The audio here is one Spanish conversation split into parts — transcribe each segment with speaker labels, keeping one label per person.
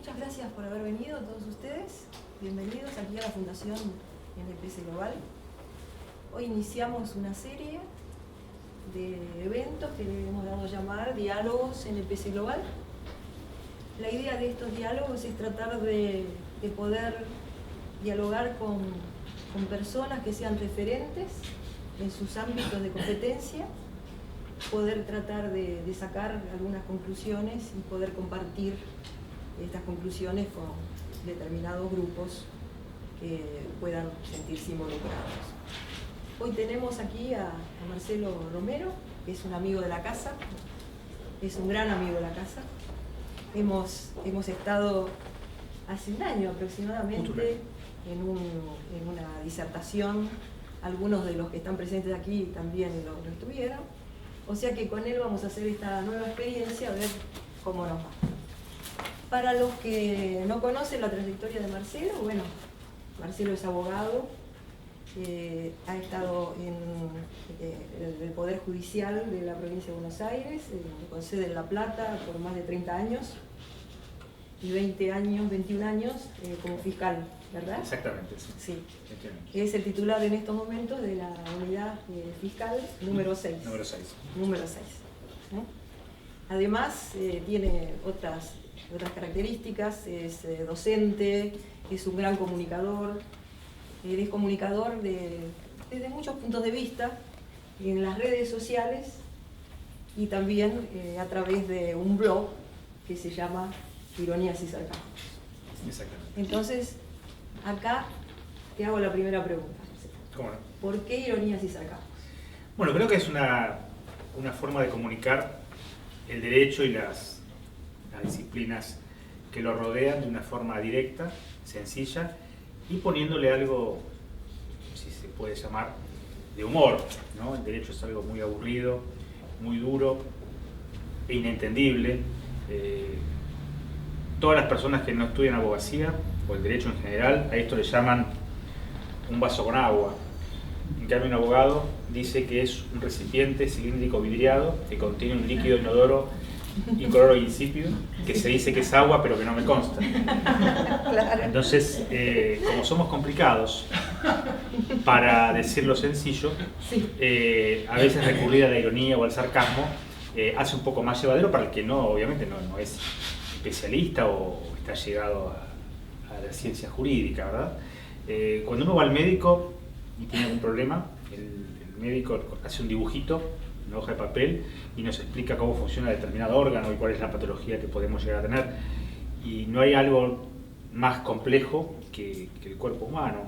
Speaker 1: Muchas gracias por haber venido todos ustedes. Bienvenidos aquí a la Fundación NPC Global. Hoy iniciamos una serie de eventos que le hemos dado a llamar Diálogos NPC Global. La idea de estos diálogos es tratar de poder dialogar con personas que sean referentes en sus ámbitos de competencia, poder tratar de sacar algunas conclusiones y poder compartir estas conclusiones con determinados grupos que puedan sentirse involucrados. Hoy tenemos aquí a Marcelo Romero, que es un amigo de la casa, es un gran amigo de la casa. Hemos estado hace un año aproximadamente en una disertación, algunos de los que están presentes aquí también lo estuvieron, o sea que con él vamos a hacer esta nueva experiencia a ver cómo nos va. Para los que no conocen la trayectoria de Marcelo, bueno, Marcelo es abogado, ha estado en el Poder Judicial de la provincia de Buenos Aires, con sede en La Plata por más de 30 años y 21 años como fiscal, ¿verdad?
Speaker 2: Exactamente, sí.
Speaker 1: Sí. Es el titular en estos momentos de la unidad fiscal número 6.
Speaker 2: Número 6.
Speaker 1: Número 6. Además, tiene otras características, es docente, es un gran comunicador, es comunicador desde muchos puntos de vista, en las redes sociales y también a través de un blog que se llama Ironías y Sarcasmos.
Speaker 2: Exactamente.
Speaker 1: Entonces, acá te hago la primera pregunta.
Speaker 2: ¿Cómo no?
Speaker 1: ¿Por qué Ironías y Sarcasmos?
Speaker 2: Bueno, creo que es una forma de comunicar el derecho y las disciplinas que lo rodean de una forma directa, sencilla y poniéndole algo, si se puede llamar, de humor, ¿no? El derecho es algo muy aburrido, muy duro e inentendible. Todas las personas que no estudian abogacía o el derecho en general, a esto le llaman un vaso con agua. En cambio, un abogado dice que es un recipiente cilíndrico vidriado que contiene un líquido inodoro incoloro e insípido, que se dice que es agua, pero que no me consta.
Speaker 1: Claro.
Speaker 2: Entonces, como somos complicados para decirlo sencillo,
Speaker 1: Sí.
Speaker 2: A veces recurrir a la ironía o al sarcasmo hace un poco más llevadero para el que no, obviamente, no es especialista o está llegado a la ciencia jurídica, ¿verdad? Cuando uno va al médico y tiene algún problema, el médico hace un dibujito, una hoja de papel, y nos explica cómo funciona determinado órgano y cuál es la patología que podemos llegar a tener. Y no hay algo más complejo que el cuerpo humano.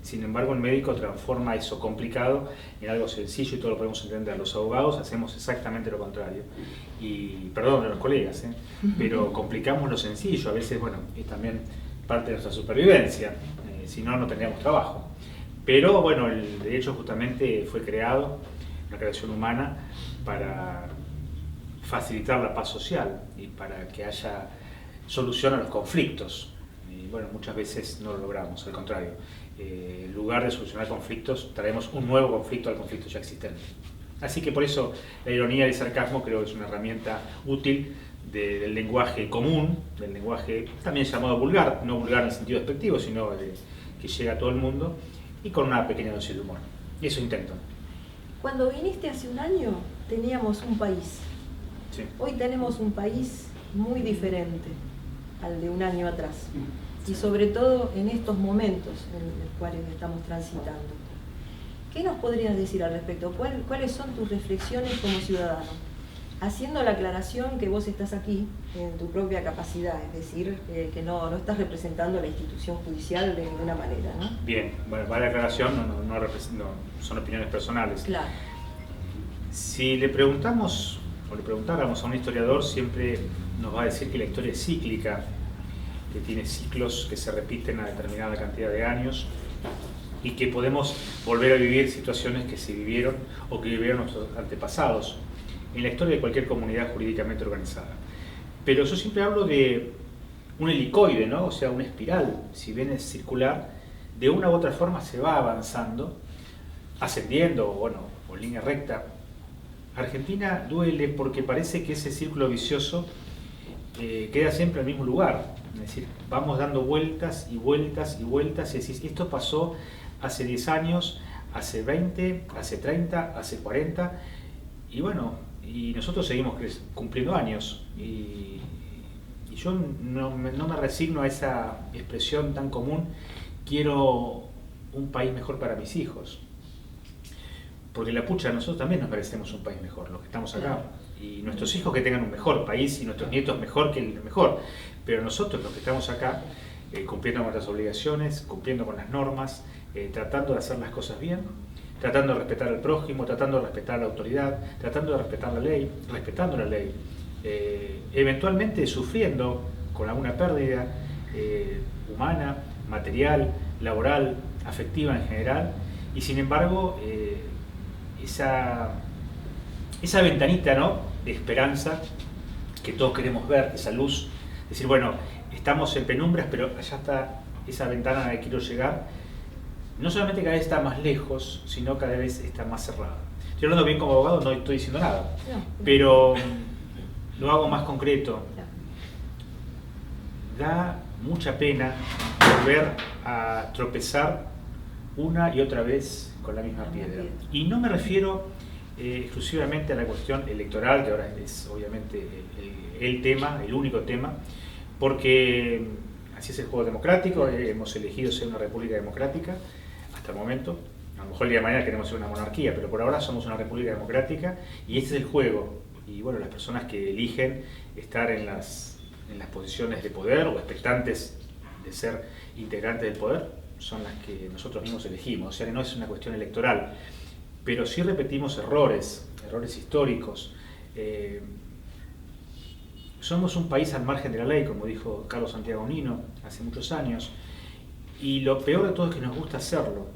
Speaker 2: Sin embargo, el médico transforma eso complicado en algo sencillo y todo lo podemos entender. Los abogados hacemos exactamente lo contrario. Y perdón a los colegas, pero complicamos lo sencillo. A veces, bueno, es también parte de nuestra supervivencia. Si no, no tendríamos trabajo. Pero bueno, el derecho justamente fue creado, una creación humana, para facilitar la paz social y para que haya solución a los conflictos. Y bueno, muchas veces no lo logramos, al contrario. En lugar de solucionar conflictos, traemos un nuevo conflicto al conflicto ya existente. Así que por eso la ironía y el sarcasmo creo que es una herramienta útil del lenguaje común, del lenguaje también llamado vulgar, no vulgar en el sentido despectivo, sino que llega a todo el mundo, y con una pequeña dosis de humor. Y eso intento.
Speaker 1: Cuando viniste hace un año, teníamos un país.
Speaker 2: Sí.
Speaker 1: Hoy tenemos un país muy diferente al de un año atrás. Y sobre todo en estos momentos en los cuales estamos transitando. ¿Qué nos podrías decir al respecto? ¿Cuáles son tus reflexiones como ciudadano? Haciendo la aclaración que vos estás aquí en tu propia capacidad, es decir, que no estás representando a la institución judicial de ninguna manera, ¿no?
Speaker 2: Bien, bueno, para la aclaración, no son opiniones personales.
Speaker 1: Claro.
Speaker 2: Si le preguntamos o le preguntáramos a un historiador, siempre nos va a decir que la historia es cíclica, que tiene ciclos que se repiten a determinada cantidad de años y que podemos volver a vivir situaciones que se vivieron o que vivieron nuestros antepasados en la historia de cualquier comunidad jurídicamente organizada. Pero yo siempre hablo de un helicoide, ¿no? O sea, una espiral, si bien es circular, de una u otra forma se va avanzando, ascendiendo, o en línea recta. Argentina duele porque parece que ese círculo vicioso queda siempre en el mismo lugar, Es decir, vamos dando vueltas y vueltas y vueltas, y decís, esto pasó hace 10 años, hace 20, hace 30, hace 40, y bueno, y nosotros seguimos cumpliendo años, y yo no me resigno a esa expresión tan común, quiero un país mejor para mis hijos. Porque la pucha, nosotros también nos merecemos un país mejor, los que estamos acá. Y nuestros hijos que tengan un mejor país y nuestros nietos mejor que el mejor. Pero nosotros, los que estamos acá, cumpliendo con nuestras obligaciones, cumpliendo con las normas, tratando de hacer las cosas bien, tratando de respetar al prójimo, tratando de respetar a la autoridad, tratando de respetar la ley, respetando la ley, eventualmente sufriendo con alguna pérdida humana, material, laboral, afectiva en general, y sin embargo esa ventanita, ¿no?, de esperanza que todos queremos ver, esa luz, decir, bueno, estamos en penumbras, pero allá está esa ventana a la que quiero llegar, no solamente cada vez está más lejos, sino cada vez está más cerrada. Estoy hablando bien como abogado, no estoy diciendo nada, pero lo hago más concreto. Da mucha pena volver a tropezar una y otra vez con la misma piedra. Y no me refiero exclusivamente a la cuestión electoral, que ahora es obviamente el tema, el único tema, porque así es el juego democrático, hemos elegido ser una república democrática hasta el momento. A lo mejor el día de mañana queremos ser una monarquía, pero por ahora somos una república democrática y este es el juego. Y bueno, las personas que eligen estar en las posiciones de poder o expectantes de ser integrantes del poder son las que nosotros mismos elegimos. O sea que no es una cuestión electoral, pero sí repetimos errores históricos. Somos un país al margen de la ley, como dijo Carlos Santiago Nino hace muchos años, y lo peor de todo es que nos gusta hacerlo.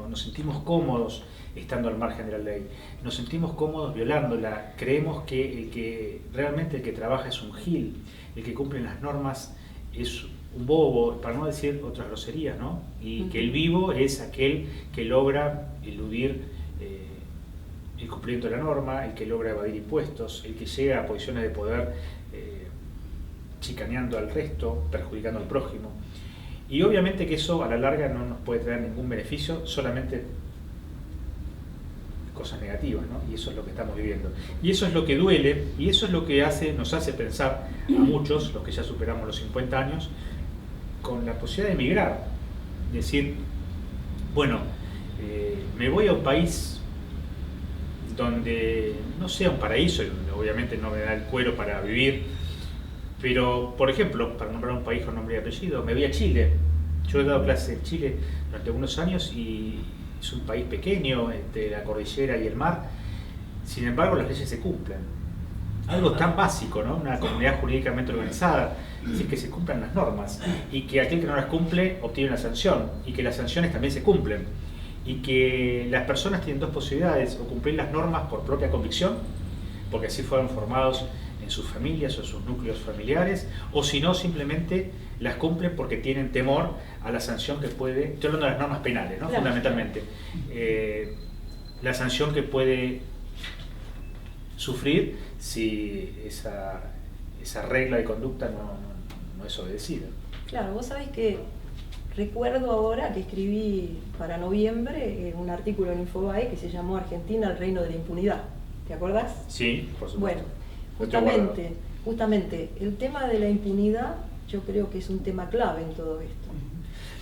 Speaker 2: Nos sentimos cómodos estando al margen de la ley, nos sentimos cómodos violándola, creemos que realmente el que trabaja es un gil, el que cumple las normas es un bobo, para no decir otras groserías, ¿no? Y que el vivo es aquel que logra eludir el cumplimiento de la norma, el que logra evadir impuestos, el que llega a posiciones de poder chicaneando al resto, perjudicando al prójimo. Y obviamente que eso a la larga no nos puede traer ningún beneficio, solamente cosas negativas, ¿no? Y eso es lo que estamos viviendo. Y eso es lo que duele, y eso es lo que nos hace pensar a muchos, los que ya superamos los 50 años, con la posibilidad de emigrar. Decir, bueno, me voy a un país donde no sea un paraíso, y donde obviamente no me da el cuero para vivir, pero, por ejemplo, para nombrar un país con nombre y apellido, me voy a Chile. Yo he dado clases en Chile durante algunos años y es un país pequeño, entre la cordillera y el mar. Sin embargo, las leyes se cumplen. Algo tan básico, ¿no? Una comunidad jurídicamente organizada, es decir, que se cumplan las normas y que aquel que no las cumple obtiene una sanción y que las sanciones también se cumplen y que las personas tienen dos posibilidades: o cumplir las normas por propia convicción, porque así fueron formados en sus familias o en sus núcleos familiares, o si no, simplemente las cumplen porque tienen temor a la sanción que puede, estoy hablando de las normas penales, ¿no? Claro. Fundamentalmente, la sanción que puede sufrir si esa regla de conducta no es obedecida.
Speaker 1: Claro, vos sabés que recuerdo ahora que escribí para noviembre un artículo en Infobae que se llamó Argentina, el reino de la impunidad. ¿Te acordás?
Speaker 2: Sí, por supuesto.
Speaker 1: Bueno, justamente el tema de la impunidad yo creo que es un tema clave en todo esto.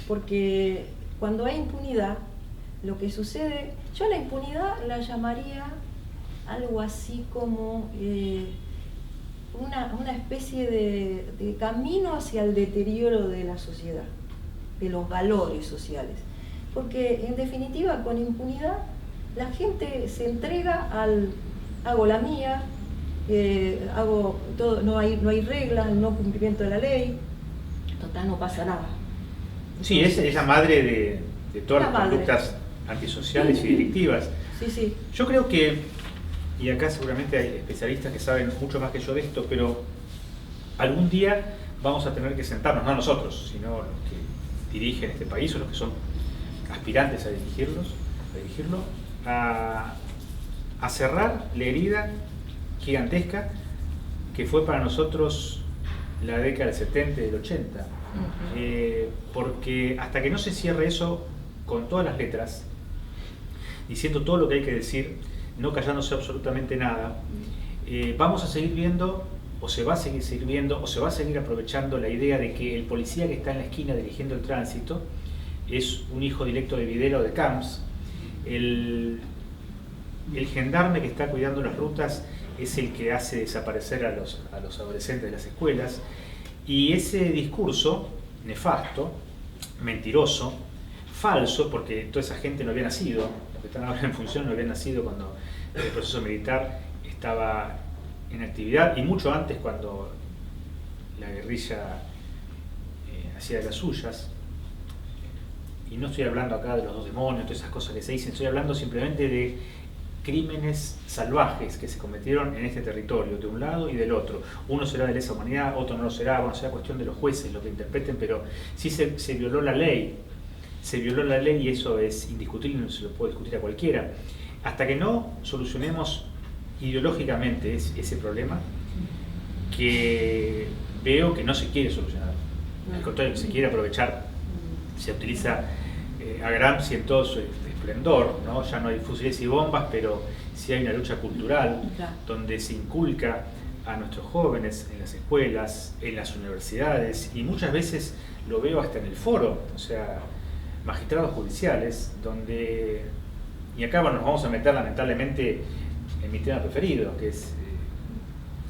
Speaker 1: Porque cuando hay impunidad, lo que sucede, yo la impunidad la llamaría algo así como una especie de camino hacia el deterioro de la sociedad, de los valores sociales. Porque en definitiva, con impunidad, la gente se entrega al hago la mía, hago todo, no hay reglas, no cumplimiento de la ley, total no pasa nada. Entonces,
Speaker 2: sí, es la madre de todas las conductas antisociales y delictivas.
Speaker 1: Sí, sí.
Speaker 2: Yo creo que, y acá seguramente hay especialistas que saben mucho más que yo de esto, pero algún día vamos a tener que sentarnos, no nosotros, sino los que dirigen este país o los que son aspirantes a dirigirlo, a cerrar la herida gigantesca que fue para nosotros la década del 70 y del 80. Porque hasta que no se cierre eso con todas las letras, diciendo todo lo que hay que decir, no callándose absolutamente nada, vamos a seguir viendo, o se va a seguir viendo, o se va a seguir aprovechando la idea de que el policía que está en la esquina dirigiendo el tránsito es un hijo directo de Videla o de Camps, el gendarme que está cuidando las rutas es el que hace desaparecer a los adolescentes de las escuelas, y ese discurso nefasto, mentiroso, falso, porque toda esa gente no había nacido, los que están ahora en función no habían nacido cuando el proceso militar estaba en actividad, y mucho antes cuando la guerrilla hacía de las suyas. Y no estoy hablando acá de los dos demonios, todas esas cosas que se dicen, estoy hablando simplemente de crímenes salvajes que se cometieron en este territorio, de un lado y del otro. Uno será de lesa humanidad, otro no lo será, bueno, será cuestión de los jueces lo que interpreten, pero sí se violó la ley. Se violó la ley y eso es indiscutible, no se lo puede discutir a cualquiera. Hasta que no solucionemos ideológicamente ese problema, que veo que no se quiere solucionar. Al contrario, que se quiere aprovechar. Se utiliza a Gramsci en todo su esplendor, ¿no? Ya no hay fusiles y bombas, pero sí hay una lucha cultural donde se inculca a nuestros jóvenes en las escuelas, en las universidades, y muchas veces lo veo hasta en el foro, o sea, magistrados judiciales, donde, y acá nos vamos a meter lamentablemente en mi tema preferido, que es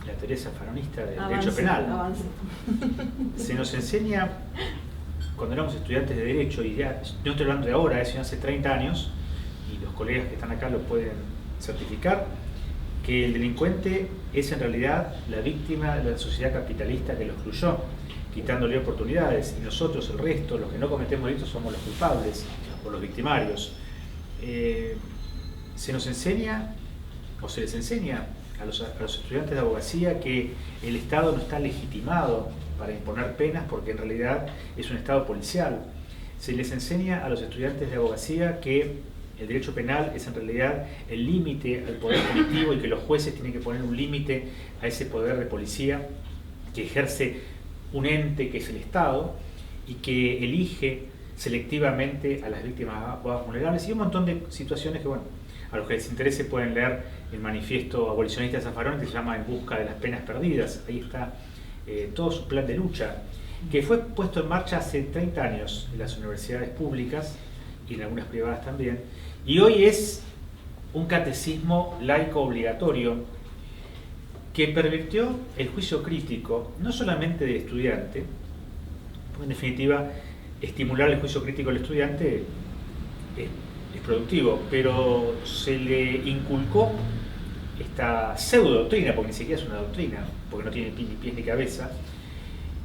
Speaker 2: la teoría zafaronista del derecho penal. Se nos enseña, cuando éramos estudiantes de Derecho, y ya no estoy hablando de ahora, eso hace 30 años, y los colegas que están acá lo pueden certificar, que el delincuente es en realidad la víctima de la sociedad capitalista que lo excluyó, quitándole oportunidades, y nosotros, el resto, los que no cometemos delitos, somos los culpables o los victimarios. Se nos enseña, o se les enseña a los estudiantes de abogacía, que el Estado no está legitimado para imponer penas porque en realidad es un Estado policial. Se les enseña a los estudiantes de abogacía que el derecho penal es en realidad el límite al poder punitivo y que los jueces tienen que poner un límite a ese poder de policía que ejerce un ente que es el Estado y que elige selectivamente a las víctimas más vulnerables, y un montón de situaciones que, bueno, a los que les interese pueden leer el manifiesto abolicionista de Zaffaroni, que se llama En busca de las penas perdidas. Ahí está todo su plan de lucha, que fue puesto en marcha hace 30 años en las universidades públicas y en algunas privadas también, y hoy es un catecismo laico obligatorio que pervirtió el juicio crítico, no solamente del estudiante, porque en definitiva estimular el juicio crítico del estudiante es productivo, pero se le inculcó esta pseudo doctrina, porque ni siquiera es una doctrina, porque no tiene ni pies ni cabeza,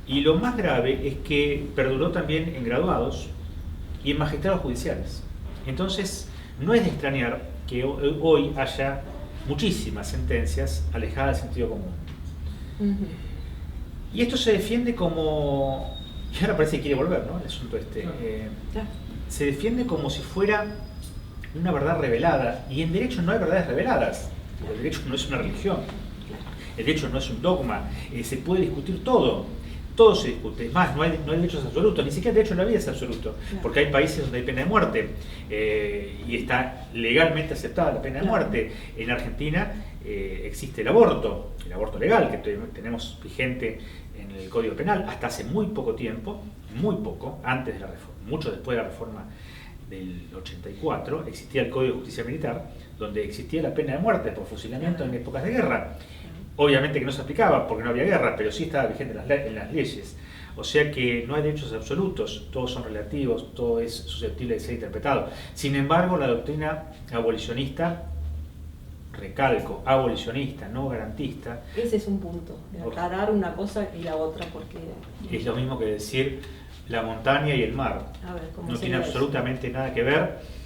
Speaker 2: y lo más grave es que perduró también en graduados y en magistrados judiciales. Entonces, no es de extrañar que hoy haya muchísimas sentencias alejadas del sentido común. Y esto se defiende como, y ahora parece que quiere volver, ¿no? El asunto se defiende como si fuera una verdad revelada, y en derecho no hay verdades reveladas. El derecho no es una religión, el derecho no es un dogma, se puede discutir todo se discute. Es más, no hay derechos absolutos, ni siquiera el derecho a la vida es absoluto, porque hay países donde hay pena de muerte y está legalmente aceptada la pena de muerte. En Argentina existe el aborto legal, que tenemos vigente en el Código Penal hasta hace muy poco tiempo, muy poco, antes de la reforma, mucho después de la reforma del 84, existía el Código de Justicia Militar, donde existía la pena de muerte por fusilamiento en épocas de guerra. Obviamente que no se aplicaba porque no había guerra, pero sí estaba vigente en las leyes. O sea que no hay derechos absolutos, todos son relativos, todo es susceptible de ser interpretado. Sin embargo, la doctrina abolicionista, recalco, abolicionista, no garantista.
Speaker 1: Ese es un punto, de aclarar una cosa y la otra, porque
Speaker 2: es lo mismo que decir la montaña y el mar.
Speaker 1: A ver,
Speaker 2: no tiene absolutamente nada que ver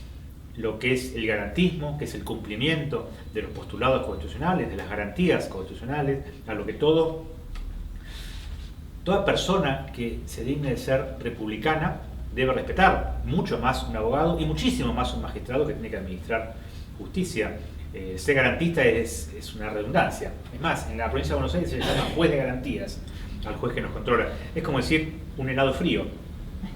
Speaker 2: lo que es el garantismo, que es el cumplimiento de los postulados constitucionales, de las garantías constitucionales, a lo que toda persona que se digne de ser republicana debe respetar, mucho más un abogado y muchísimo más un magistrado que tiene que administrar justicia. Ser garantista es una redundancia. Es más, en la provincia de Buenos Aires se llama juez de garantías. al juez que nos controla. Es como decir un helado frío.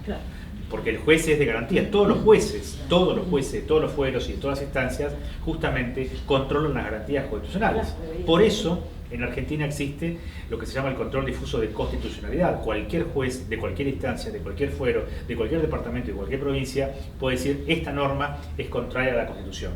Speaker 1: Claro.
Speaker 2: Porque el juez es de garantía. Todos los jueces, todos los fueros y de todas las instancias, justamente controlan las garantías constitucionales. Por eso, en Argentina existe lo que se llama el control difuso de constitucionalidad. Cualquier juez de cualquier instancia, de cualquier fuero, de cualquier departamento, de cualquier provincia, puede decir: esta norma es contraria a la Constitución.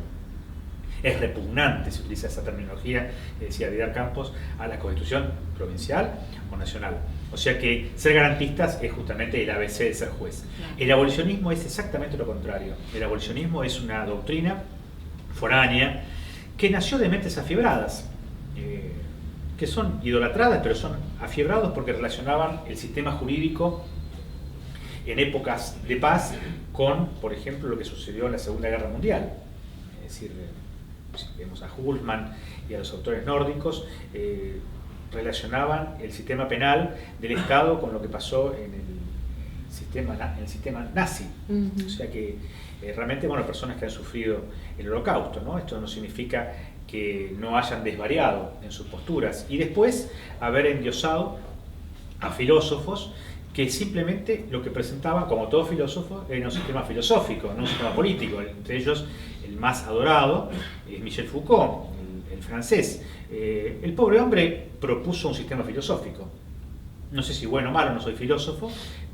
Speaker 2: Es repugnante, se utiliza esa terminología, decía Vidal Campos, a la Constitución provincial o nacional. O sea que ser garantistas es justamente el ABC de ser juez. El abolicionismo es exactamente lo contrario. El abolicionismo es una doctrina foránea que nació de mentes afiebradas, que son idolatradas, pero son afiebrados porque relacionaban el sistema jurídico en épocas de paz con, por ejemplo, lo que sucedió en la Segunda Guerra Mundial. Es decir, si vemos a Hultmann y a los autores nórdicos, relacionaban el sistema penal del Estado con lo que pasó en el sistema nazi. O sea que realmente, bueno, personas que han sufrido el Holocausto, ¿no? Esto no significa que no hayan desvariado en sus posturas y después haber endiosado a filósofos que simplemente lo que presentaban, como todo filósofo, era un sistema filosófico, no un sistema político. Entre ellos, el más adorado es Michel Foucault, el francés. El pobre hombre propuso un sistema filosófico. No sé si bueno o malo, no soy filósofo,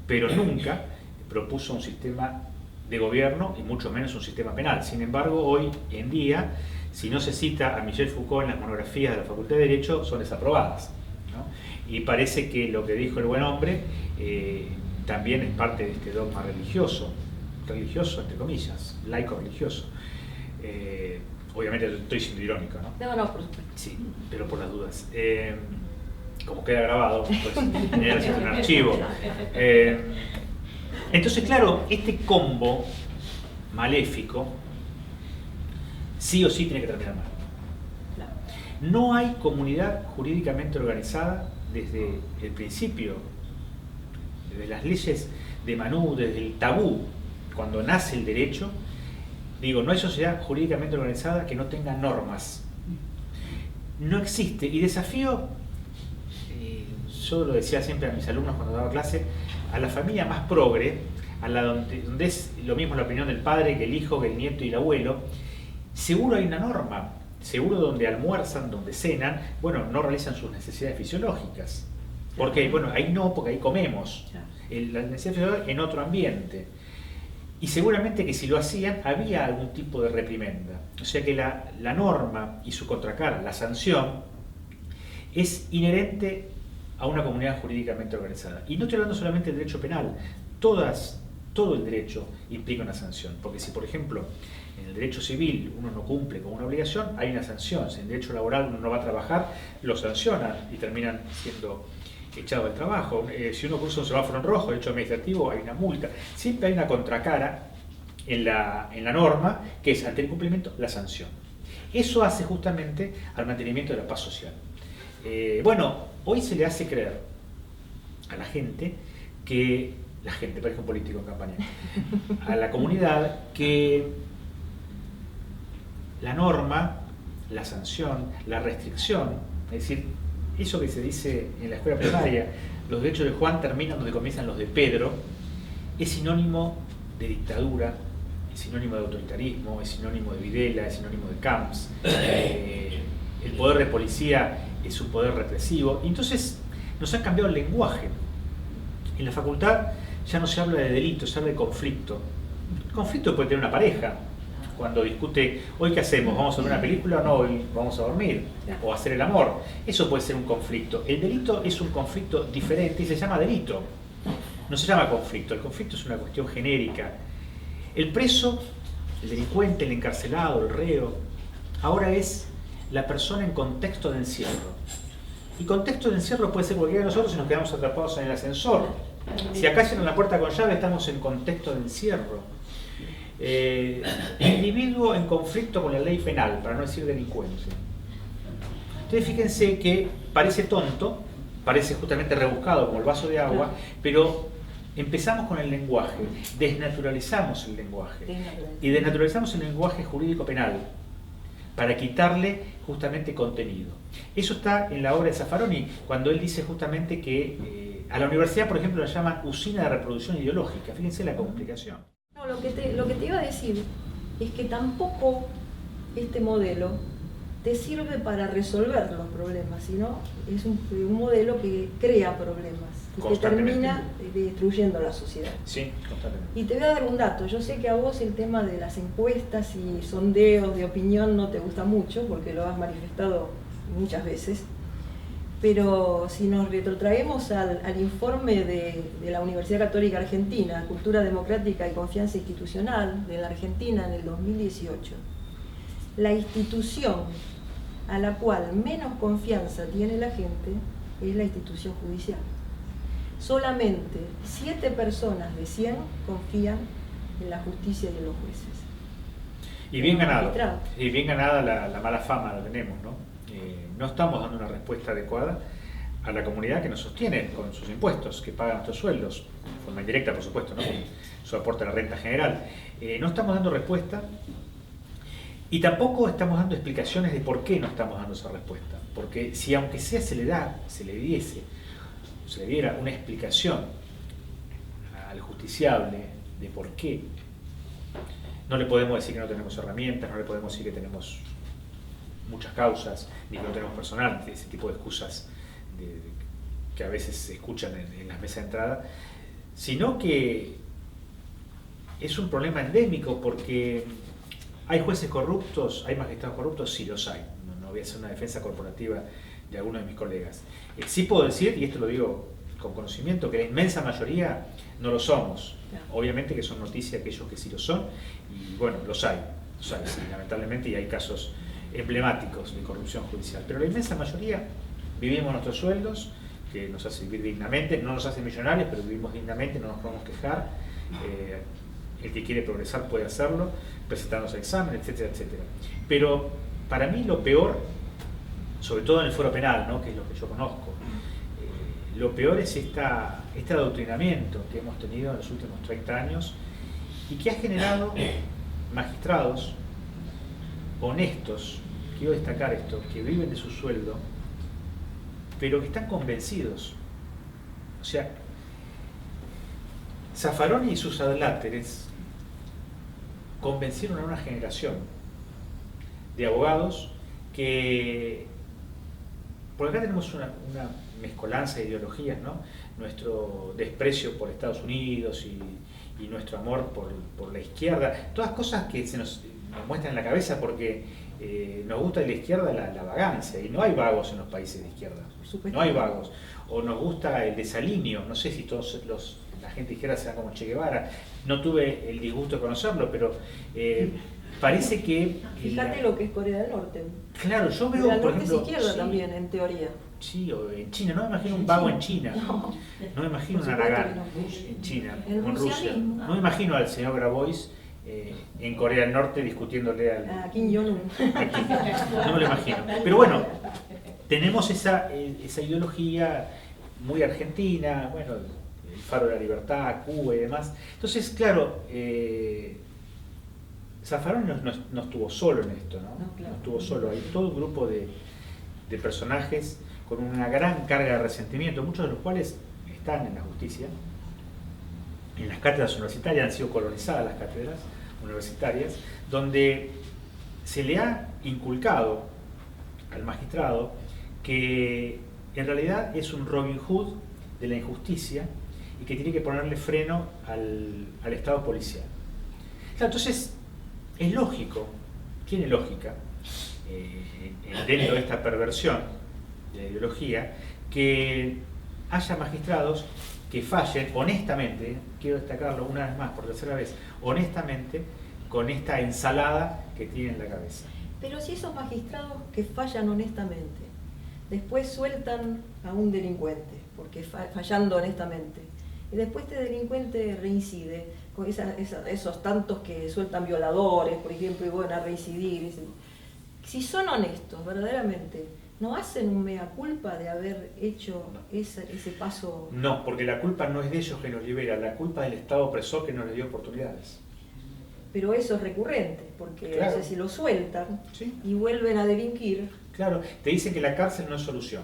Speaker 2: pero nunca propuso un sistema de gobierno y mucho menos un sistema penal. Sin embargo, hoy en día, si no se cita a Michel Foucault en las monografías de la Facultad de Derecho, son desaprobadas, ¿no? Y parece que lo que dijo el buen hombre también es parte de este dogma religioso entre comillas, laico religioso. Obviamente estoy siendo irónico, ¿no?
Speaker 1: No, por supuesto.
Speaker 2: Sí, pero por las dudas. Como queda grabado, pues generarse un archivo. Entonces, claro, este combo maléfico sí o sí tiene que terminar mal. No hay comunidad jurídicamente organizada desde el principio, desde las leyes de Manú, desde el tabú, cuando nace el derecho. Digo, no hay sociedad jurídicamente organizada que no tenga normas. No existe. Y desafío, yo lo decía siempre a mis alumnos cuando daba clase, a la familia más progre, a la donde es lo mismo la opinión del padre que el hijo, que el nieto y el abuelo. Seguro hay una norma. Seguro donde almuerzan, donde cenan, bueno, no realizan sus necesidades fisiológicas. Porque, bueno, ahí no, porque ahí comemos. La necesidad fisiológica en otro ambiente. Y seguramente que si lo hacían, había algún tipo de reprimenda. O sea que la norma y su contracara, la sanción, es inherente a una comunidad jurídicamente organizada. Y no estoy hablando solamente del derecho penal. Todo el derecho implica una sanción. Porque si, por ejemplo, en el derecho civil uno no cumple con una obligación, hay una sanción. Si en el derecho laboral uno no va a trabajar, lo sancionan y terminan siendo echado del trabajo. Si uno cruza un semáforo en rojo, derecho administrativo, hay una multa. Siempre hay una contracara en la norma, que es, ante el incumplimiento, la sanción. Eso hace justamente al mantenimiento de la paz social. Bueno, hoy se le hace creer a la gente parece un político en campaña, a la comunidad, que la norma, la sanción, la restricción, es decir, eso que se dice en la escuela primaria, los derechos de Juan terminan donde comienzan los de Pedro, es sinónimo de dictadura, es sinónimo de autoritarismo, es sinónimo de Videla, es sinónimo de Camps. El poder de policía es un poder represivo. Y entonces nos han cambiado el lenguaje. En la facultad ya no se habla de delito, se habla de conflicto. El conflicto puede tener una pareja. Cuando discute, ¿hoy qué hacemos? ¿Vamos a ver una película o no? ¿Hoy vamos a dormir? ¿O a hacer el amor? Eso puede ser un conflicto. El delito es un conflicto diferente y se llama delito. No se llama conflicto. El conflicto es una cuestión genérica. El preso, el delincuente, el encarcelado, el reo, ahora es la persona en contexto de encierro. Y contexto de encierro puede ser cualquiera de nosotros si nos quedamos atrapados en el ascensor. Si acá cierran la puerta con llave, estamos en contexto de encierro. Individuo en conflicto con la ley penal, para no decir delincuencia. Entonces fíjense que parece tonto, parece justamente rebuscado como el vaso de agua, pero empezamos con el lenguaje, desnaturalizamos el lenguaje y desnaturalizamos el lenguaje jurídico penal. para quitarle justamente contenido. Eso está en la obra de Zaffaroni, cuando él dice justamente que a la universidad, por ejemplo, la llaman usina de reproducción ideológica. Fíjense la complicación.
Speaker 1: No, lo que te iba a decir es que tampoco este modelo te sirve para resolver los problemas, sino es un modelo que crea problemas y que termina destruyendo la sociedad.
Speaker 2: Sí, constantemente.
Speaker 1: Y te voy a dar un dato. Yo sé que a vos el tema de las encuestas y sondeos de opinión no te gusta mucho, porque lo has manifestado muchas veces. Pero si nos retrotraemos al informe de la Universidad Católica Argentina, Cultura Democrática y Confianza Institucional, de la Argentina en el 2018, la institución a la cual menos confianza tiene la gente es la institución judicial. Solamente 7 personas de 100 confían en la justicia y en los jueces.
Speaker 2: Y bien ganado. Y bien ganada la mala fama la tenemos, ¿no? No estamos dando una respuesta adecuada a la comunidad que nos sostiene con sus impuestos, que paga nuestros sueldos, de forma indirecta, por supuesto, ¿no? Con su aporte a la renta general. No estamos dando respuesta y tampoco estamos dando explicaciones de por qué no estamos dando esa respuesta. Porque si aunque sea se le diera una explicación al justiciable de por qué, no le podemos decir que no tenemos herramientas, no le podemos decir que tenemos muchas causas, ni que no tenemos personal, ese tipo de excusas que a veces se escuchan en las mesas de entrada, sino que es un problema endémico porque ¿hay jueces corruptos? ¿Hay magistrados corruptos? Sí, los hay. No voy a hacer una defensa corporativa de algunos de mis colegas. Sí puedo decir, y esto lo digo con conocimiento, que la inmensa mayoría no lo somos. Obviamente que son noticias aquellos que sí lo son, y bueno, los hay, sí, lamentablemente, y hay casos emblemáticos de corrupción judicial. Pero la inmensa mayoría vivimos nuestros sueldos, que nos hace vivir dignamente, no nos hace millonarios, pero vivimos dignamente, no nos podemos quejar. El que quiere progresar puede hacerlo, presentarnos a examen, etcétera, etcétera. Pero para mí lo peor, sobre todo en el foro penal, ¿no? Que es lo que yo conozco, lo peor es este adoctrinamiento que hemos tenido en los últimos 30 años y que ha generado magistrados honestos, quiero destacar esto, que viven de su sueldo, pero que están convencidos. O sea, Zaffaroni y sus adláteres convencieron a una generación de abogados que, por acá tenemos una mezcolanza de ideologías, ¿no? Nuestro desprecio por Estados Unidos y nuestro amor por la izquierda, todas cosas que se nos muestran en la cabeza porque nos gusta de la izquierda la vagancia, y no hay vagos en los países de izquierda, no hay vagos. O nos gusta el desalineo, no sé si todos la gente de izquierda sea como Che Guevara, no tuve el disgusto de conocerlo, pero parece que...
Speaker 1: Fíjate lo que es Corea del Norte.
Speaker 2: Claro, yo veo,
Speaker 1: Corea
Speaker 2: por
Speaker 1: del Norte
Speaker 2: ejemplo...
Speaker 1: es izquierda
Speaker 2: sí,
Speaker 1: también, en teoría.
Speaker 2: Sí, o en China, no me imagino un vago en China, no me imagino un Aragán en China, o en Rusia, no me imagino al señor Grabois en Corea del Norte discutiéndole
Speaker 1: a Kim Jong-un.
Speaker 2: No me lo imagino. Pero bueno, tenemos esa ideología muy argentina, bueno, el Faro de la Libertad, Cuba y demás. Entonces, claro, Zaffaroni no estuvo solo en esto, ¿no? No estuvo solo. Hay todo un grupo de personajes con una gran carga de resentimiento, muchos de los cuales están en la justicia, en las cátedras universitarias, han sido colonizadas las cátedras universitarias, donde se le ha inculcado al magistrado que en realidad es un Robin Hood de la injusticia y que tiene que ponerle freno al Estado policial. Claro, entonces es lógico, tiene lógica, dentro de esta perversión de la ideología, que haya magistrados que fallen honestamente, quiero destacarlo una vez más, por tercera vez, honestamente, con esta ensalada que tienen en la cabeza.
Speaker 1: Pero si esos magistrados que fallan honestamente, después sueltan a un delincuente, porque fallando honestamente, y después este delincuente reincide, con esos tantos que sueltan violadores, por ejemplo, y van a reincidir, si son honestos, verdaderamente, ¿no hacen un mea culpa de haber hecho ese paso?
Speaker 2: No, porque la culpa no es de ellos que nos libera, la culpa es del Estado opresor que no les dio oportunidades.
Speaker 1: Pero eso es recurrente, porque
Speaker 2: Claro.
Speaker 1: no sé si lo sueltan
Speaker 2: Sí.
Speaker 1: y vuelven a delinquir.
Speaker 2: Claro, te dicen que la cárcel no es solución.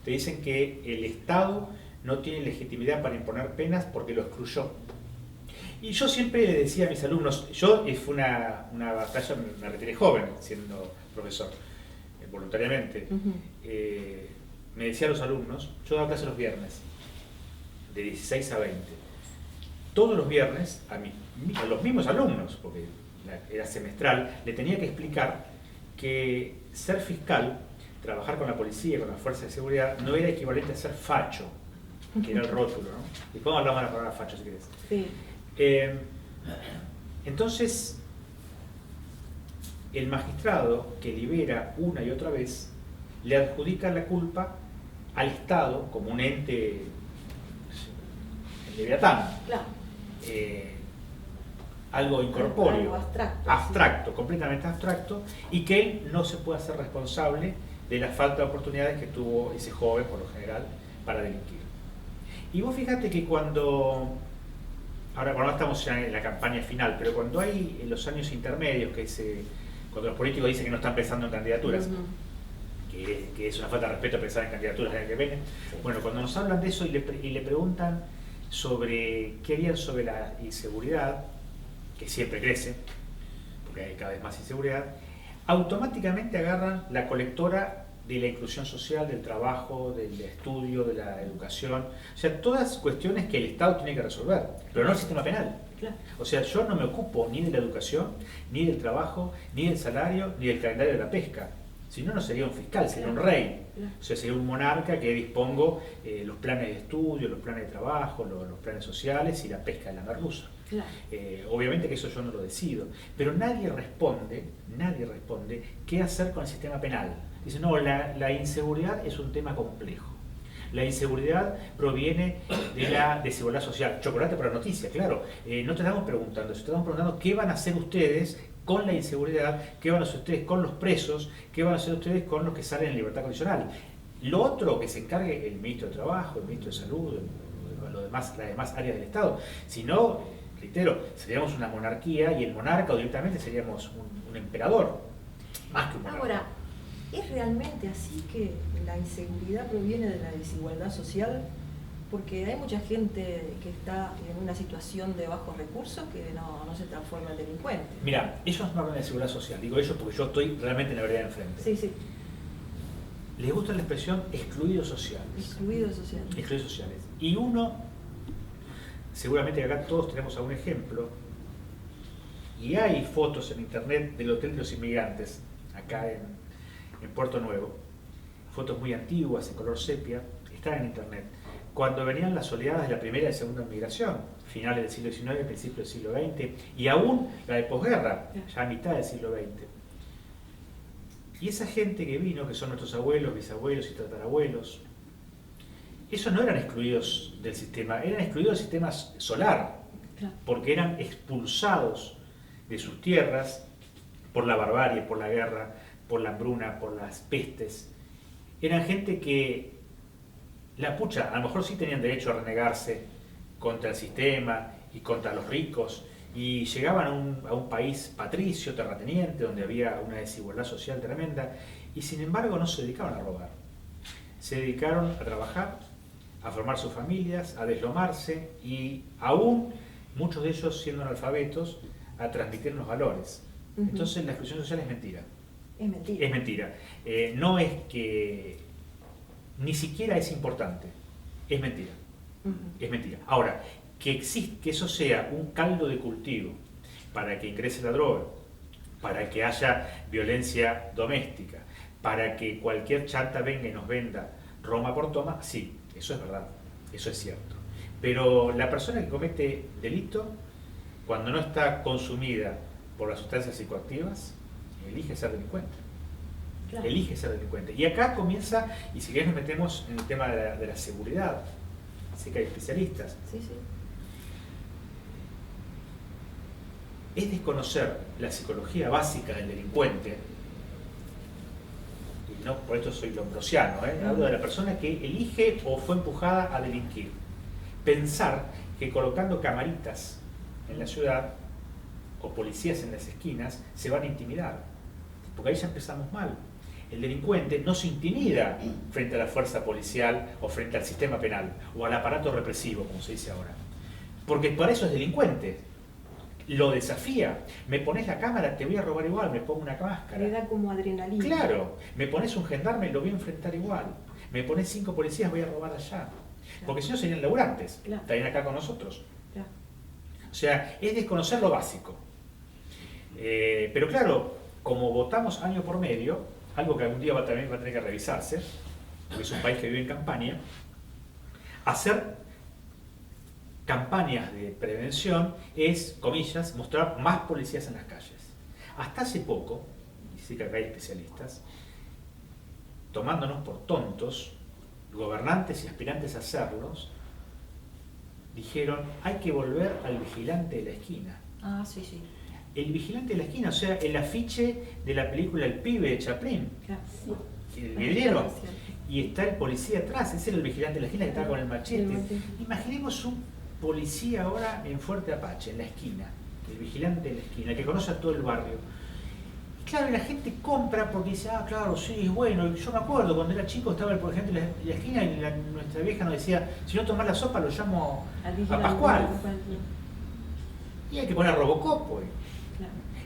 Speaker 2: Te dicen que el Estado no tiene legitimidad para imponer penas porque lo excluyó. Y yo siempre le decía a mis alumnos, fue una batalla, me retiré joven siendo profesor, voluntariamente. Me decía a los alumnos, yo daba clase los viernes, de 16 a 20. Todos los viernes, a los mismos alumnos, porque era semestral, le tenía que explicar que ser fiscal, trabajar con la policía, con las fuerzas de seguridad, no era equivalente a ser facho, que era el rótulo, ¿no? Y después hablamos de la palabra facho, si querés.
Speaker 1: Sí.
Speaker 2: Entonces, el magistrado que libera una y otra vez le adjudica la culpa al Estado como un ente leviatán,
Speaker 1: Claro.
Speaker 2: algo incorpóreo,
Speaker 1: Algo abstracto.
Speaker 2: abstracto, sí. Completamente abstracto, y que él no se puede hacer responsable de la falta de oportunidades que tuvo ese joven, por lo general, para delinquir. Y vos fíjate que ahora estamos ya en la campaña final, pero cuando hay en los años intermedios, cuando los políticos dicen que no están pensando en candidaturas, que es una falta de respeto pensar en candidaturas el año que viene, sí. Bueno, cuando nos hablan de eso y le preguntan sobre qué harían sobre la inseguridad, que siempre crece, porque hay cada vez más inseguridad, automáticamente agarran la colectora de la inclusión social, del trabajo, del estudio, de la educación, o sea, todas cuestiones que el Estado tiene que resolver, pero no el sistema penal.
Speaker 1: Claro.
Speaker 2: O sea, yo no me ocupo ni de la educación, ni del trabajo, ni del salario, ni del calendario de la pesca. Si no, no sería un fiscal, sería un rey. O sea, sería un monarca que dispongo los planes de estudio, los planes de trabajo, los planes sociales y la pesca de la merluza.
Speaker 1: Claro.
Speaker 2: Obviamente que eso yo no lo decido, pero nadie responde qué hacer con el sistema penal. Dice, no, la inseguridad es un tema complejo. La inseguridad proviene de la desigualdad social. Chocolate para la noticia, claro. No te estamos preguntando eso, te estamos preguntando qué van a hacer ustedes con la inseguridad, qué van a hacer ustedes con los presos, qué van a hacer ustedes con los que salen en libertad condicional. Lo otro que se encargue el ministro de Trabajo, el ministro de Salud, las demás áreas del Estado. Si no, reitero, seríamos una monarquía y el monarca o directamente seríamos un emperador, más que un monarca.
Speaker 1: Ahora, ¿es realmente así que la inseguridad proviene de la desigualdad social? Porque hay mucha gente que está en una situación de bajos recursos que no se transforma en delincuente.
Speaker 2: Mira, ellos no hablan de seguridad social, digo ellos porque yo estoy realmente en la vereda de enfrente.
Speaker 1: Sí, sí.
Speaker 2: Les gusta la expresión excluidos sociales.
Speaker 1: Excluidos sociales.
Speaker 2: Excluidos sociales. Y uno, seguramente acá todos tenemos algún ejemplo, y hay fotos en internet del Hotel de los Inmigrantes, acá en Puerto Nuevo, fotos muy antiguas, en color sepia, están en internet. Cuando venían las oleadas de la primera y segunda migración, finales del siglo XIX, principios del siglo XX, y aún la de posguerra, ya a mitad del siglo XX. Y esa gente que vino, que son nuestros abuelos, bisabuelos y tatarabuelos, esos no eran excluidos del sistema, eran excluidos del sistema solar, porque eran expulsados de sus tierras por la barbarie, por la guerra, por la hambruna, por las pestes. Eran gente que a lo mejor sí tenían derecho a renegarse contra el sistema y contra los ricos, y llegaban a un país patricio, terrateniente, donde había una desigualdad social tremenda, y sin embargo no se dedicaban a robar. Se dedicaron a trabajar, a formar sus familias, a deslomarse, y aún muchos de ellos siendo analfabetos, a transmitirnos valores. Entonces la exclusión social es mentira.
Speaker 1: Es mentira.
Speaker 2: Es mentira. No es que ni siquiera es importante. Es mentira. Es mentira. Ahora, que eso sea un caldo de cultivo para que ingrese la droga, para que haya violencia doméstica, para que cualquier chanta venga y nos venda Roma por toma, sí, eso es verdad, eso es cierto. Pero la persona que comete delito, cuando no está consumida por las sustancias psicoactivas, elige ser delincuente. Claro. Elige ser delincuente. Y acá comienza, y si bien nos metemos en el tema de la seguridad, sé que hay especialistas.
Speaker 1: Sí, sí.
Speaker 2: Es desconocer la psicología básica del delincuente, y no por esto soy lombrosiano, hablo de la persona que elige o fue empujada a delinquir. Pensar que colocando camaritas en la ciudad o policías en las esquinas se van a intimidar, porque ahí ya empezamos mal. El delincuente no se intimida frente a la fuerza policial o frente al sistema penal o al aparato represivo, como se dice ahora, porque para eso es delincuente. Lo desafía. Me pones la cámara, te voy a robar igual, me pongo una máscara.
Speaker 1: Le da como adrenalina.
Speaker 2: Claro, me pones un gendarme, lo voy a enfrentar igual. Me pones 5 policías, voy a robar allá. Claro. Porque si no serían laburantes, claro, estarían acá con nosotros. Claro. O sea, es desconocer lo básico. Pero claro, como votamos año por medio, algo que algún día también va a tener que revisarse, porque es un país que vive en campaña, hacer campañas de prevención es, comillas, mostrar más policías en las calles. Hasta hace poco, y sí que acá hay especialistas, tomándonos por tontos, gobernantes y aspirantes a hacerlos, dijeron, hay que volver al vigilante de la esquina.
Speaker 1: Ah, sí, sí.
Speaker 2: El vigilante de la esquina, o sea, el afiche de la película El pibe de Chaplin, el vidriero, y está el policía atrás, ese era el vigilante de la esquina que estaba con el machete. Imaginemos un policía ahora en Fuerte Apache, en la esquina, el vigilante de la esquina, que conoce a todo el barrio. Y claro, la gente compra porque dice, ah, claro, sí, bueno, yo me acuerdo cuando era chico estaba el vigilante de la esquina y nuestra vieja nos decía, si no tomás la sopa lo llamo a Pascual. Y hay que poner a Robocop, pues.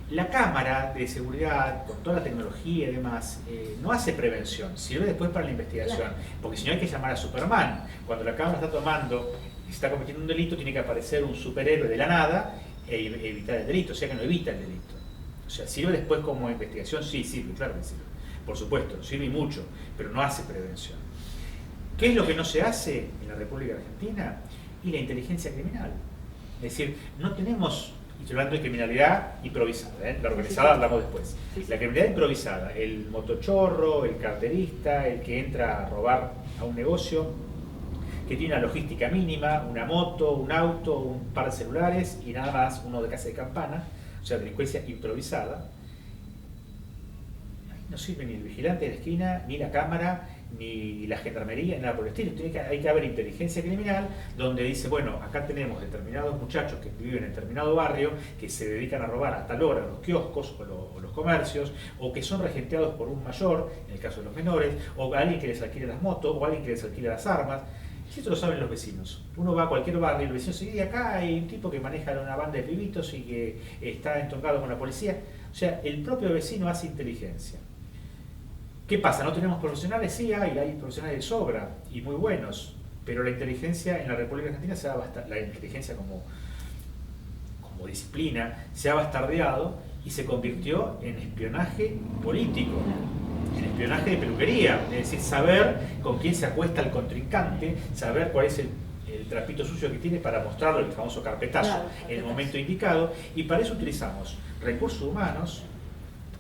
Speaker 2: La cámara de seguridad, con toda la tecnología y demás, no hace prevención, sirve después para la investigación. Porque si no hay que llamar a Superman. Cuando la cámara está tomando y está cometiendo un delito, tiene que aparecer un superhéroe de la nada e evitar el delito, o sea que no evita el delito. O sea, sirve después como investigación, sí, sirve, claro que sirve. Por supuesto, sirve y mucho, pero no hace prevención. ¿Qué es lo que no se hace en la República Argentina? Y la inteligencia criminal. Es decir, no tenemos... Y estoy hablando de criminalidad improvisada, la organizada hablamos después. La criminalidad improvisada, el motochorro, el carterista, el que entra a robar a un negocio, que tiene una logística mínima, una moto, un auto, un par de celulares y nada más, uno de casa de campana, o sea, delincuencia improvisada. Ahí no sirve ni el vigilante de la esquina, ni la cámara, ni la gendarmería, ni nada por el estilo. Hay que haber inteligencia criminal donde dice, bueno, acá tenemos determinados muchachos que viven en determinado barrio que se dedican a robar a tal hora los kioscos o los comercios, o que son regenteados por un mayor, en el caso de los menores, o alguien que les alquile las motos, o alguien que les alquile las armas. Y esto lo saben los vecinos. Uno va a cualquier barrio y el vecino se dice, acá hay un tipo que maneja una banda de pibitos y que está entroncado con la policía. O sea, el propio vecino hace inteligencia. ¿Qué pasa? ¿No tenemos profesionales? Sí, hay profesionales de sobra y muy buenos, pero la inteligencia en la República Argentina se ha la inteligencia como disciplina se ha bastardeado y se convirtió en espionaje político, en espionaje de peluquería, es decir, saber con quién se acuesta el contrincante, saber cuál es el trapito sucio que tiene para mostrarlo, el famoso carpetazo, en el momento indicado, y para eso utilizamos recursos humanos,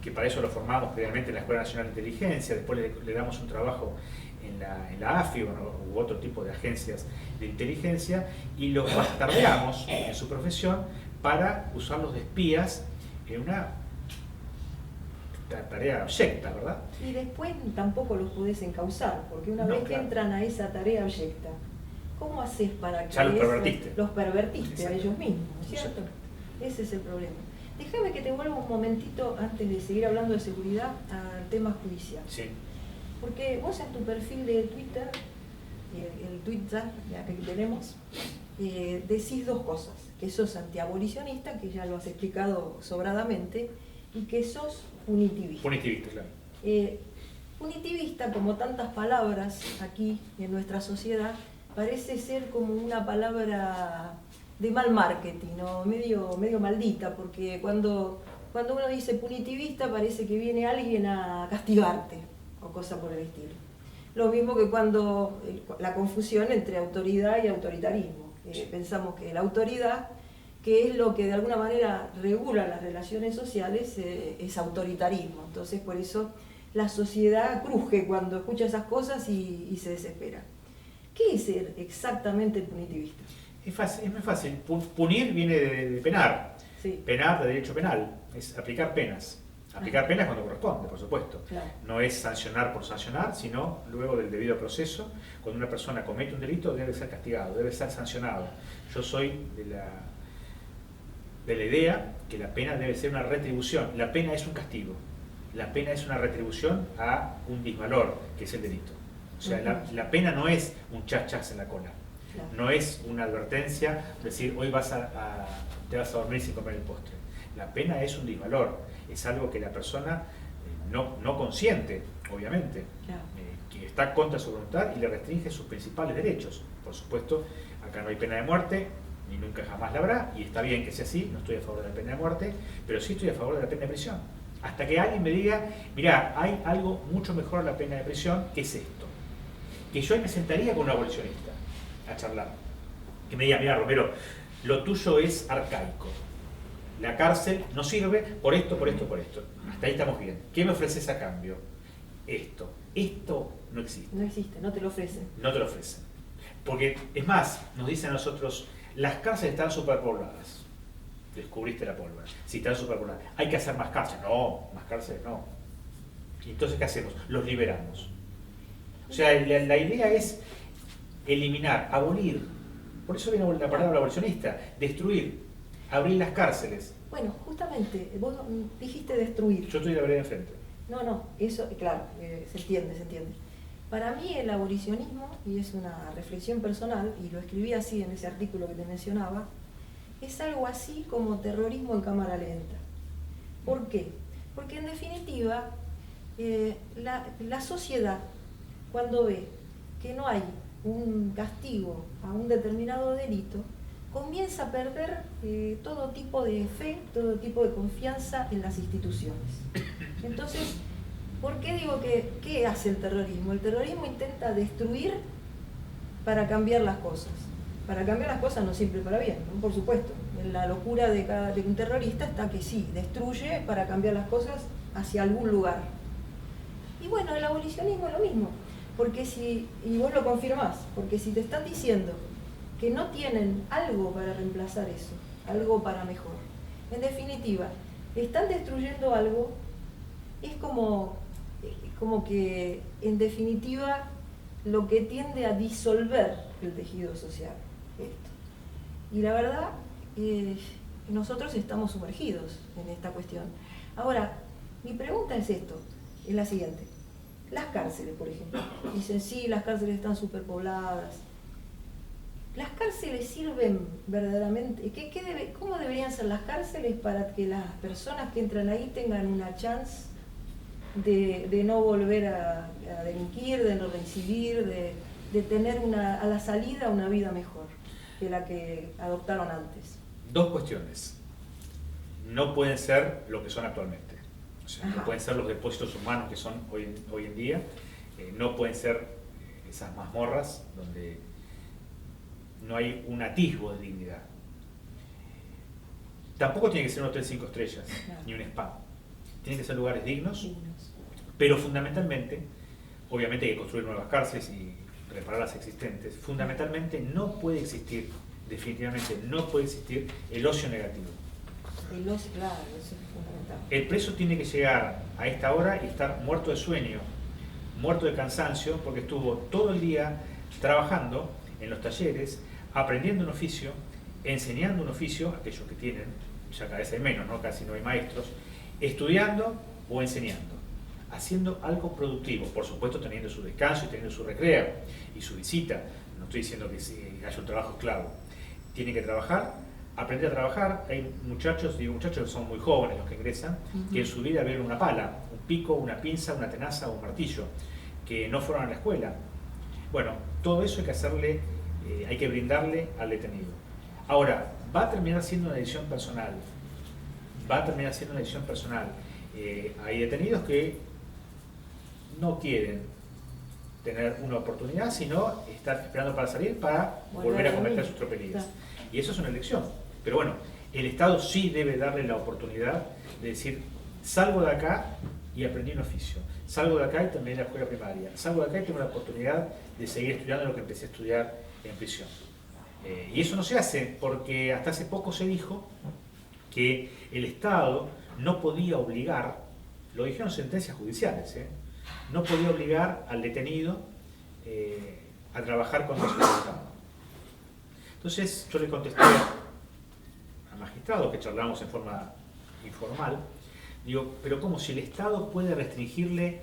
Speaker 2: que para eso lo formamos previamente en la Escuela Nacional de Inteligencia, después le damos un trabajo en la AFI u otro tipo de agencias de inteligencia y los bastardeamos en su profesión para usarlos de espías en una tarea abyecta, ¿verdad?
Speaker 1: Y después tampoco los podés encauzar, porque una vez que entran a esa tarea abyecta, ¿cómo haces para que
Speaker 2: ya los
Speaker 1: pervertiste a ellos mismos, ¿cierto? Ese es el problema. Déjame que te vuelva un momentito antes de seguir hablando de seguridad al tema judicial.
Speaker 2: Sí.
Speaker 1: Porque vos en tu perfil de Twitter, el Twitter que tenemos, decís dos cosas, que sos antiabolicionista, que ya lo has explicado sobradamente, y que sos punitivista.
Speaker 2: Punitivista, claro.
Speaker 1: Punitivista, como tantas palabras aquí en nuestra sociedad, parece ser como una palabra de mal marketing, ¿no? medio maldita, porque cuando uno dice punitivista parece que viene alguien a castigarte o cosa por el estilo. Lo mismo que cuando la confusión entre autoridad y autoritarismo. Pensamos que la autoridad, que es lo que de alguna manera regula las relaciones sociales, es autoritarismo. Entonces por eso la sociedad cruje cuando escucha esas cosas y se desespera. ¿Qué es ser exactamente punitivista?
Speaker 2: Es muy fácil. Punir viene de penar.
Speaker 1: Sí.
Speaker 2: Penar de derecho penal. Es aplicar penas. Aplicar penas cuando corresponde, por supuesto.
Speaker 1: Claro.
Speaker 2: No es sancionar por sancionar, sino luego del debido proceso. Cuando una persona comete un delito debe ser castigado, debe ser sancionado. Yo soy de la idea que la pena debe ser una retribución. La pena es un castigo. La pena es una retribución a un disvalor, que es el delito. O sea, la pena no es un chas en la cola. No es una advertencia, decir, hoy te vas a dormir sin comer el postre. La pena es un disvalor. Es algo que la persona no consiente, obviamente, que está contra su voluntad y le restringe sus principales derechos. Por supuesto, acá no hay pena de muerte, ni nunca jamás la habrá, y está bien que sea así, no estoy a favor de la pena de muerte, pero sí estoy a favor de la pena de prisión. Hasta que alguien me diga, mirá, hay algo mucho mejor a la pena de prisión, que es esto. Que yo me sentaría con un abolicionista a charlar. Que me diga, mirá, Romero, lo tuyo es arcaico. La cárcel no sirve por esto, por esto, por esto. Hasta ahí estamos bien. ¿Qué me ofreces a cambio? Esto. Esto no existe.
Speaker 1: No existe, no te lo ofrecen.
Speaker 2: No te lo ofrecen. Porque, es más, nos dicen a nosotros, las cárceles están superpobladas. Descubriste la pólvora. Si están superpobladas. Hay que hacer más cárceles. No, más cárceles no. Y entonces, ¿qué hacemos? Los liberamos. O sea, la idea es eliminar, abolir. Por eso viene la palabra abolicionista. Destruir, abrir las cárceles.
Speaker 1: Bueno, justamente, vos dijiste destruir.
Speaker 2: Yo estoy de la vereda enfrente.
Speaker 1: No, eso, claro, se entiende. Para mí el abolicionismo, y es una reflexión personal, y lo escribí así en ese artículo que te mencionaba, es algo así como terrorismo en cámara lenta. ¿Por qué? Porque en definitiva, la sociedad, cuando ve que no hay un castigo a un determinado delito, comienza a perder todo tipo de fe, todo tipo de confianza en las instituciones. Entonces, ¿por qué digo qué hace el terrorismo? El terrorismo intenta destruir para cambiar las cosas. Para cambiar las cosas no siempre para bien, ¿no? Por supuesto. En la locura de un terrorista está que sí, destruye para cambiar las cosas hacia algún lugar. Y bueno, el abolicionismo es lo mismo. Porque y vos lo confirmás, porque si te están diciendo que no tienen algo para reemplazar eso, algo para mejor, en definitiva, están destruyendo algo, es como que en definitiva lo que tiende a disolver el tejido social, esto. Y la verdad, nosotros estamos sumergidos en esta cuestión. Ahora, mi pregunta es la siguiente. Las cárceles, por ejemplo. Dicen, sí, las cárceles están superpobladas. ¿Las cárceles sirven verdaderamente? ¿Cómo deberían ser las cárceles para que las personas que entran ahí tengan una chance de no volver a delinquir, de no reincidir, de tener a la salida una vida mejor que la que adoptaron antes?
Speaker 2: Dos cuestiones. No pueden ser lo que son actualmente. O sea, no pueden ser los depósitos humanos que son hoy en día, no pueden ser esas mazmorras donde no hay un atisbo de dignidad. Tampoco tiene que ser un hotel 5 estrellas, ni un spa. Tienen que ser lugares dignos, pero fundamentalmente, obviamente hay que construir nuevas cárceles y reparar las existentes. Fundamentalmente no puede existir, definitivamente no puede existir el ocio negativo.
Speaker 1: El ocio, claro, eso es fundamental.
Speaker 2: El preso tiene que llegar a esta hora y estar muerto de sueño, muerto de cansancio, porque estuvo todo el día trabajando en los talleres, aprendiendo un oficio, enseñando un oficio, aquellos que tienen, ya cada vez hay menos, ¿no? Casi no hay maestros, estudiando o enseñando, haciendo algo productivo, por supuesto teniendo su descanso y teniendo su recreo y su visita. No estoy diciendo que haya un trabajo esclavo. Tienen que trabajar, aprender a trabajar. Hay muchachos que son muy jóvenes los que ingresan, que en su vida ven una pala, un pico, una pinza, una tenaza o un martillo, que no fueron a la escuela. Bueno, todo eso hay que hacerle, hay que brindarle al detenido. Ahora, va a terminar siendo una decisión personal. Hay detenidos que no quieren tener una oportunidad, sino estar esperando para salir para volver a cometer sus tropelías. Y eso es una elección. Pero bueno, el Estado sí debe darle la oportunidad de decir, salgo de acá y aprendí un oficio. Salgo de acá y terminé la escuela primaria. Salgo de acá y tengo la oportunidad de seguir estudiando lo que empecé a estudiar en prisión. Y eso no se hace porque hasta hace poco se dijo que el Estado no podía obligar, lo dijeron sentencias judiciales, no podía obligar al detenido a trabajar contra su voluntad. Entonces yo le contesté a magistrados que charlamos en forma informal, digo, pero ¿cómo si el Estado puede restringirle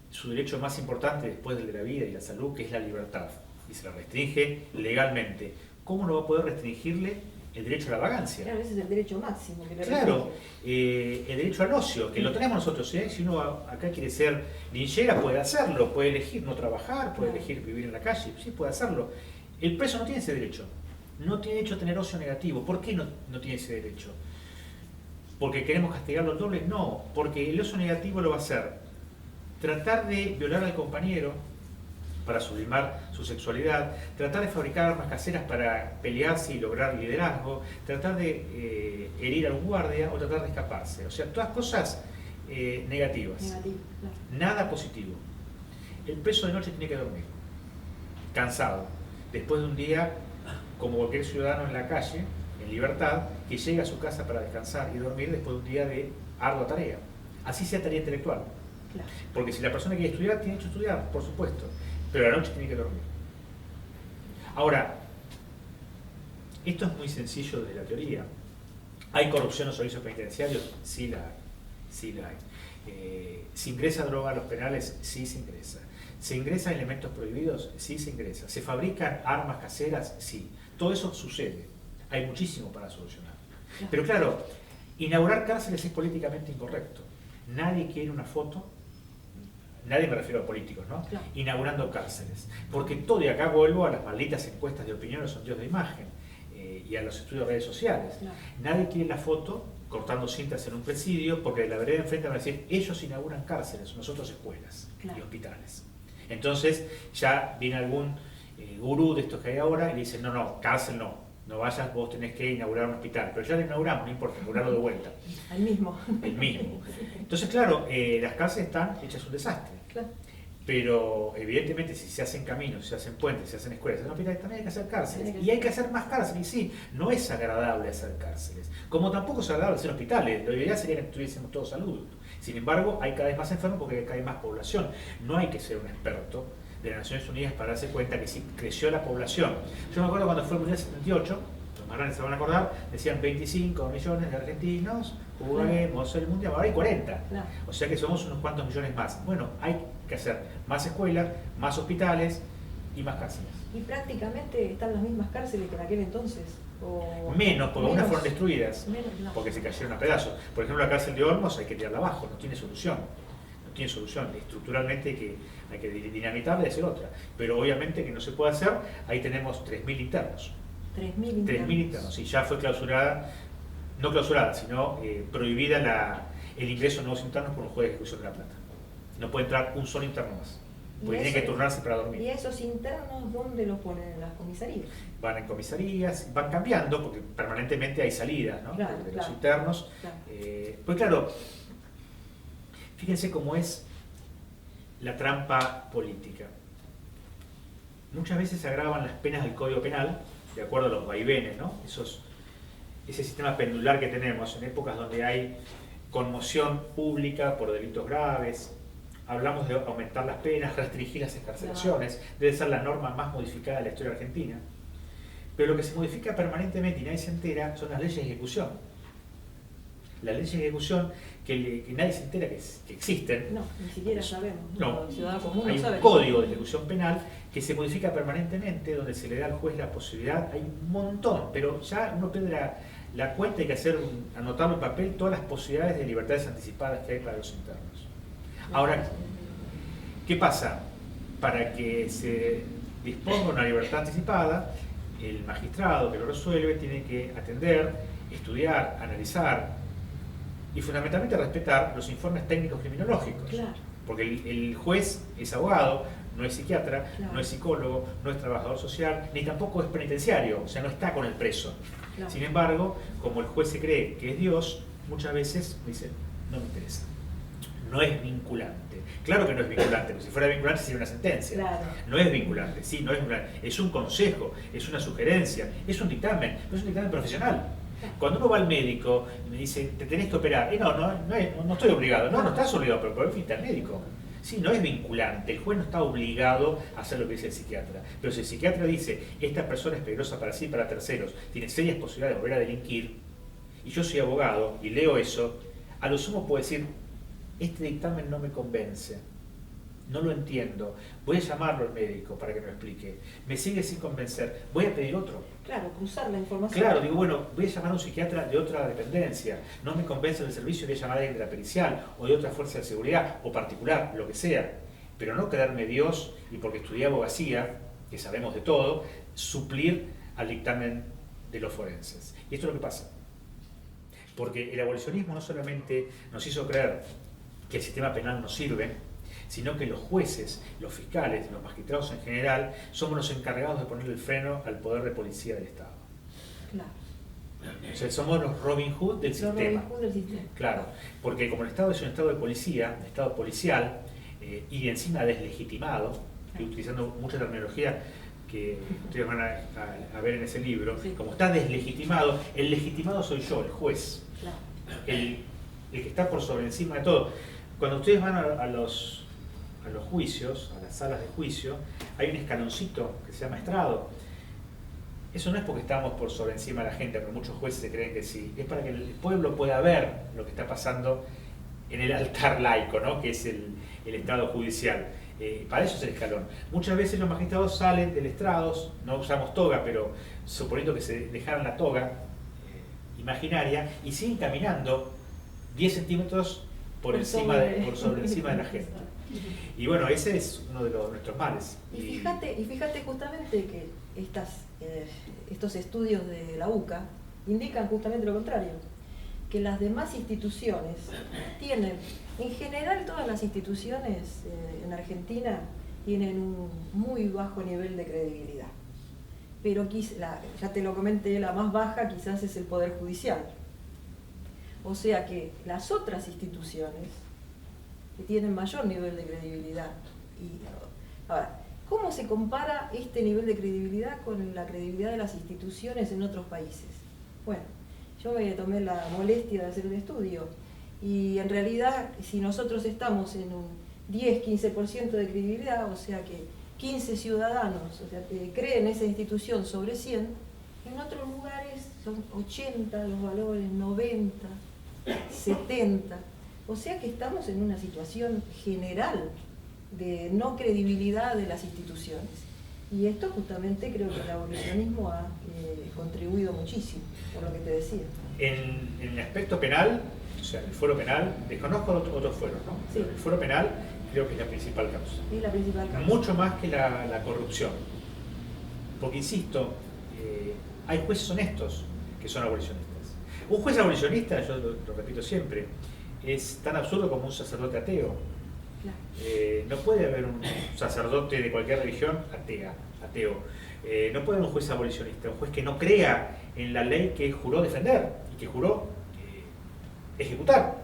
Speaker 2: su derecho más importante después del de la vida y la salud, que es la libertad, y se la restringe legalmente? ¿Cómo no va a poder restringirle el derecho a la vagancia?
Speaker 1: Claro, ese es el derecho máximo que le
Speaker 2: Claro, el derecho al ocio, que lo tenemos nosotros, ¿eh? Si uno acá quiere ser linchera, puede hacerlo, puede elegir no trabajar, puede elegir vivir en la calle, sí puede hacerlo. El preso no tiene ese derecho, no tiene derecho a tener ocio negativo. ¿Por qué no tiene ese derecho? ¿Porque queremos castigarlo al doble? No, porque el ocio negativo lo va a hacer tratar de violar al compañero para sublimar su sexualidad, tratar de fabricar armas caseras para pelearse y lograr liderazgo, tratar de herir a un guardia o tratar de escaparse. O sea, todas cosas negativas.
Speaker 1: Negativo, claro.
Speaker 2: Nada positivo. El preso de noche tiene que dormir, cansado, después de un día como cualquier ciudadano en la calle, en libertad, que llega a su casa para descansar y dormir después de un día de ardua tarea. Así sea tarea intelectual.
Speaker 1: Claro.
Speaker 2: Porque si la persona quiere estudiar, tiene derecho a estudiar, por supuesto, pero a la noche tiene que dormir. Ahora, esto es muy sencillo desde la teoría. ¿Hay corrupción en los servicios penitenciarios? Sí la hay. Sí la hay. ¿Se ingresa droga a los penales? Sí se ingresa. ¿Se ingresan elementos prohibidos? Sí se ingresa. ¿Se fabrican armas caseras? Sí. Todo eso sucede. Hay muchísimo para solucionar. Pero claro, inaugurar cárceles es políticamente incorrecto. Nadie quiere una foto, nadie, me refiero a políticos, ¿no?
Speaker 1: Claro.
Speaker 2: Inaugurando cárceles. Porque todo, y acá vuelvo a las malditas encuestas de opinión, los sondeos de imagen y a los estudios de redes sociales.
Speaker 1: Claro.
Speaker 2: Nadie quiere la foto cortando cintas en un presidio porque de la vereda enfrente van a decir, ellos inauguran cárceles, nosotros escuelas y hospitales. Entonces ya viene algún gurú de estos que hay ahora y le dice, no, cárcel no vayas, vos tenés que inaugurar un hospital. Pero ya lo inauguramos, no importa, inaugurarlo de vuelta.
Speaker 1: El mismo.
Speaker 2: El mismo. Entonces, claro, las cárceles están hechas un desastre.
Speaker 1: Claro.
Speaker 2: Pero evidentemente si se hacen caminos, si se hacen puentes, si se hacen escuelas, se hacen hospitales, también hay que hacer cárceles. Y hay que hacer más cárceles. Y sí, no es agradable hacer cárceles. Como tampoco es agradable hacer hospitales. Lo ideal sería que tuviésemos todos salud. Sin embargo, hay cada vez más enfermos porque cada vez más población. No hay que ser un experto de las Naciones Unidas para darse cuenta que sí creció la población. Yo me acuerdo cuando fue el Mundial 78, los más grandes se van a acordar, decían 25 millones de argentinos, juguemos el Mundial, ahora hay 40. O sea que somos unos cuantos millones más. Bueno, hay que hacer más escuelas, más hospitales y más cárceles.
Speaker 1: ¿Y prácticamente están las mismas cárceles que en aquel entonces? ¿O
Speaker 2: menos, porque algunas fueron destruidas,
Speaker 1: no.
Speaker 2: porque se cayeron a pedazos. Por ejemplo, la cárcel de Olmos hay que tirarla abajo, no tiene solución. No tiene solución. Estructuralmente hay que dinamitarla y hacer otra. Pero obviamente que no se puede hacer, ahí tenemos 3.000 internos.
Speaker 1: 3.000
Speaker 2: internos. Y ya fue clausurada, no clausurada, sino prohibida el ingreso de nuevos internos por un juez de ejecución de la plata. No puede entrar un solo interno más. Porque tienen que turnarse para dormir.
Speaker 1: ¿Y esos internos dónde los ponen? ¿En las comisarías?
Speaker 2: Van en comisarías, van cambiando, porque permanentemente hay salidas, ¿no?
Speaker 1: Claro,
Speaker 2: de los internos.
Speaker 1: Claro.
Speaker 2: Pues claro, fíjense cómo es la trampa política. Muchas veces se agravan las penas del Código Penal, de acuerdo a los vaivenes, ¿no? Ese sistema pendular que tenemos en épocas donde hay conmoción pública por delitos graves. Hablamos de aumentar las penas, restringir las excarcelaciones, debe ser la norma más modificada de la historia argentina. Pero lo que se modifica permanentemente y nadie se entera son las leyes de ejecución. Las leyes de ejecución que nadie se entera que existen.
Speaker 1: No, ni siquiera sabemos.
Speaker 2: No,
Speaker 1: El ciudadano común
Speaker 2: hay
Speaker 1: no sabe.
Speaker 2: un código de ejecución penal que se modifica permanentemente, donde se le da al juez la posibilidad, hay un montón, pero ya uno pierde la cuenta, hay que anotar en papel todas las posibilidades de libertades anticipadas que hay para los internos. Ahora, ¿qué pasa? Para que se disponga una libertad anticipada, el magistrado que lo resuelve tiene que atender, estudiar, analizar y fundamentalmente respetar los informes técnicos criminológicos.
Speaker 1: Claro.
Speaker 2: Porque el juez es abogado, no es psiquiatra,
Speaker 1: Claro.
Speaker 2: no es psicólogo, no es trabajador social, ni tampoco es penitenciario, o sea, no está con el preso.
Speaker 1: Claro.
Speaker 2: Sin embargo, como el juez se cree que es Dios, muchas veces dice, no me interesa. No es vinculante. Claro que no es vinculante, porque si fuera vinculante sería una sentencia.
Speaker 1: Claro.
Speaker 2: No es vinculante, sí, no es vinculante. Es un consejo, es una sugerencia, es un dictamen, no es un dictamen profesional. Cuando uno va al médico y me dice, te tenés que operar, no estoy obligado. No estás obligado, pero por el fin médico. Sí, no es vinculante, el juez no está obligado a hacer lo que dice el psiquiatra, pero si el psiquiatra dice, esta persona es peligrosa para sí y para terceros, tiene serias posibilidades de volver a delinquir, y yo soy abogado y leo eso, a lo sumo puedo decir, este dictamen no me convence, no lo entiendo, voy a llamarlo al médico para que me lo explique, me sigue sin convencer, voy a pedir otro.
Speaker 1: Claro, cruzar la información.
Speaker 2: Claro, digo, bueno, voy a llamar a un psiquiatra de otra dependencia, no me convence el servicio, voy a llamar a alguien de la pericial o de otra fuerza de seguridad o particular, lo que sea, pero no quedarme Dios y porque estudié abogacía, que sabemos de todo, suplir al dictamen de los forenses. Y esto es lo que pasa. Porque el abolicionismo no solamente nos hizo creer que el sistema penal no sirve, sino que los jueces, los fiscales, los magistrados en general, somos los encargados de ponerle el freno al poder de policía del Estado.
Speaker 1: Claro.
Speaker 2: O sea, somos los Robin Hood del sistema.
Speaker 1: Robin Hood del sistema.
Speaker 2: Claro, porque como el Estado es un Estado de policía, un Estado policial, y encima deslegitimado, y utilizando mucha terminología que ustedes van a ver en ese libro,
Speaker 1: sí.
Speaker 2: Como está deslegitimado, el legitimado soy yo, el juez,
Speaker 1: Claro.
Speaker 2: el que está por sobre encima de todo. Cuando ustedes van a los juicios, a las salas de juicio, hay un escaloncito que se llama estrado. Eso no es porque estamos por sobre encima de la gente, pero muchos jueces se creen que sí, es para que el pueblo pueda ver lo que está pasando en el altar laico, ¿no? Que es el Estado judicial. Para eso es el escalón. Muchas veces los magistrados salen del estrado, no usamos toga, pero suponiendo que se dejaran la toga imaginaria y siguen caminando 10 centímetros por sobre encima de la gente. Y bueno, ese es uno de nuestros males.
Speaker 1: Y fíjate justamente que estos estudios de la UCA indican justamente lo contrario, que las demás instituciones tienen, en general todas las instituciones en Argentina tienen un muy bajo nivel de credibilidad. Pero ya te lo comenté, la más baja quizás es el Poder Judicial. O sea que las otras instituciones que tienen mayor nivel de credibilidad. Ahora, ¿cómo se compara este nivel de credibilidad con la credibilidad de las instituciones en otros países? Bueno, yo me tomé la molestia de hacer un estudio y en realidad si nosotros estamos en un 10-15% de credibilidad, o sea que 15 ciudadanos, o sea, que creen esa institución sobre 100, en otros lugares son 80 los valores, 90, 70. O sea que estamos en una situación general de no credibilidad de las instituciones. Y esto justamente creo que el abolicionismo ha contribuido muchísimo, por lo que te decía.
Speaker 2: En el aspecto penal, o sea, el fuero penal, desconozco otros fueros, ¿no?
Speaker 1: Sí.
Speaker 2: El fuero penal creo que es la principal causa.
Speaker 1: Es la principal causa.
Speaker 2: Mucho más que la corrupción. Porque, insisto, hay jueces honestos que son abolicionistas. Un juez abolicionista, yo lo repito siempre, es tan absurdo como un sacerdote ateo.
Speaker 1: Claro.
Speaker 2: No puede haber un sacerdote de cualquier religión ateo. No puede haber un juez abolicionista, un juez que no crea en la ley que juró defender y que juró ejecutar.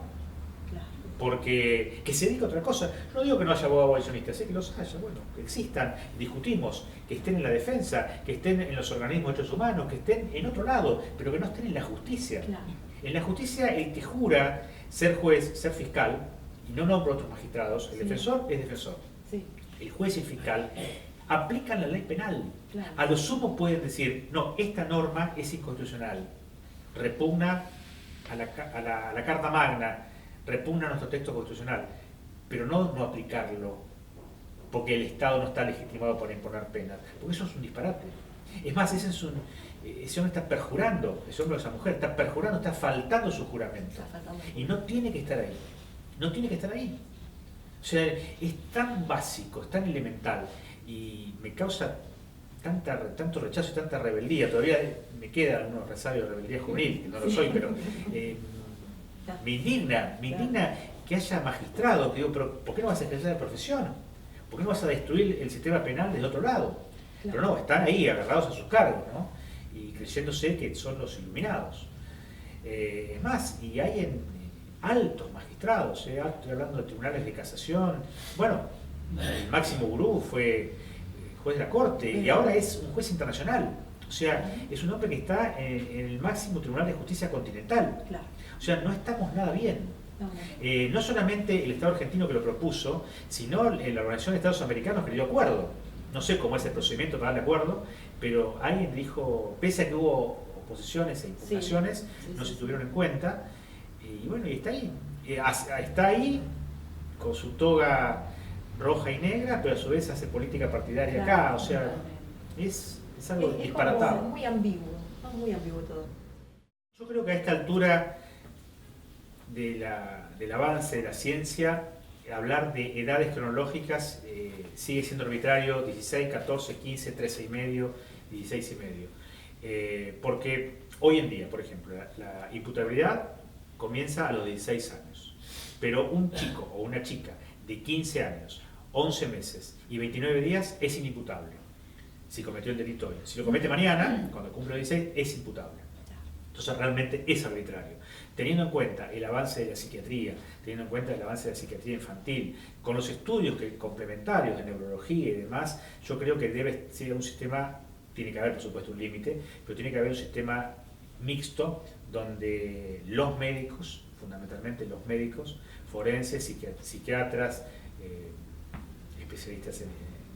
Speaker 1: Claro.
Speaker 2: Porque que se dedica a otra cosa. No digo que no haya abogados abolicionistas, sé que los haya, bueno, que existan, discutimos, que estén en la defensa, que estén en los organismos de derechos humanos, que estén en otro lado, pero que no estén en la justicia.
Speaker 1: Claro.
Speaker 2: En la justicia el que jura ser juez, ser fiscal, y no nombra otros magistrados, el defensor es defensor.
Speaker 1: Sí.
Speaker 2: El juez y el fiscal aplican la ley penal.
Speaker 1: Claro.
Speaker 2: A lo sumo pueden decir, no, esta norma es inconstitucional, repugna a la Carta Magna, repugna a nuestro texto constitucional, pero no aplicarlo, porque el Estado no está legitimado para imponer penas, porque eso es un disparate. Es más, ese hombre está perjurando, ese hombre o esa mujer está perjurando, está faltando su juramento. Y no tiene que estar ahí. No tiene que estar ahí. O sea, es tan básico, es tan elemental y me causa tanto rechazo y tanta rebeldía. Todavía me quedan unos resabios de rebeldía juvenil, que no lo soy, pero me indigna que haya magistrados que digo, pero ¿por qué no vas a ejercer la profesión? ¿Por qué no vas a destruir el sistema penal del otro lado? Pero no, están ahí agarrados a sus cargos, ¿no? Y creyéndose que son los iluminados. Es más, y hay altos magistrados, estoy hablando de tribunales de casación. Bueno, el máximo gurú fue juez de la corte y ahora es un juez internacional. O sea, es un hombre que está en el máximo tribunal de justicia continental.
Speaker 1: Claro.
Speaker 2: O sea, no estamos nada bien. No solamente el Estado argentino que lo propuso, sino la Organización de Estados Americanos que le dio acuerdo. No sé cómo es el procedimiento para darle acuerdo, pero alguien dijo, pese a que hubo oposiciones e impugnaciones, no se tuvieron en cuenta. Y bueno, y está ahí. Está ahí con su toga roja y negra, pero a su vez hace política partidaria acá. O sea, es algo disparatado.
Speaker 1: Es muy ambiguo todo.
Speaker 2: Yo creo que a esta altura del avance de la ciencia, hablar de edades cronológicas sigue siendo arbitrario: 16, 14, 15, 13 y medio, 16 y medio. Porque hoy en día, por ejemplo, la imputabilidad comienza a los 16 años. Pero un chico o una chica de 15 años, 11 meses y 29 días es inimputable si cometió el delito hoy. Si lo comete mañana, cuando cumple los 16, es imputable. Entonces realmente es arbitrario. Teniendo en cuenta el avance de la psiquiatría, teniendo en cuenta el avance de la psiquiatría infantil, con los estudios complementarios de neurología y demás, yo creo que debe ser un sistema, tiene que haber por supuesto un límite, pero tiene que haber un sistema mixto donde los médicos, fundamentalmente los médicos, forenses, psiquiatras, especialistas en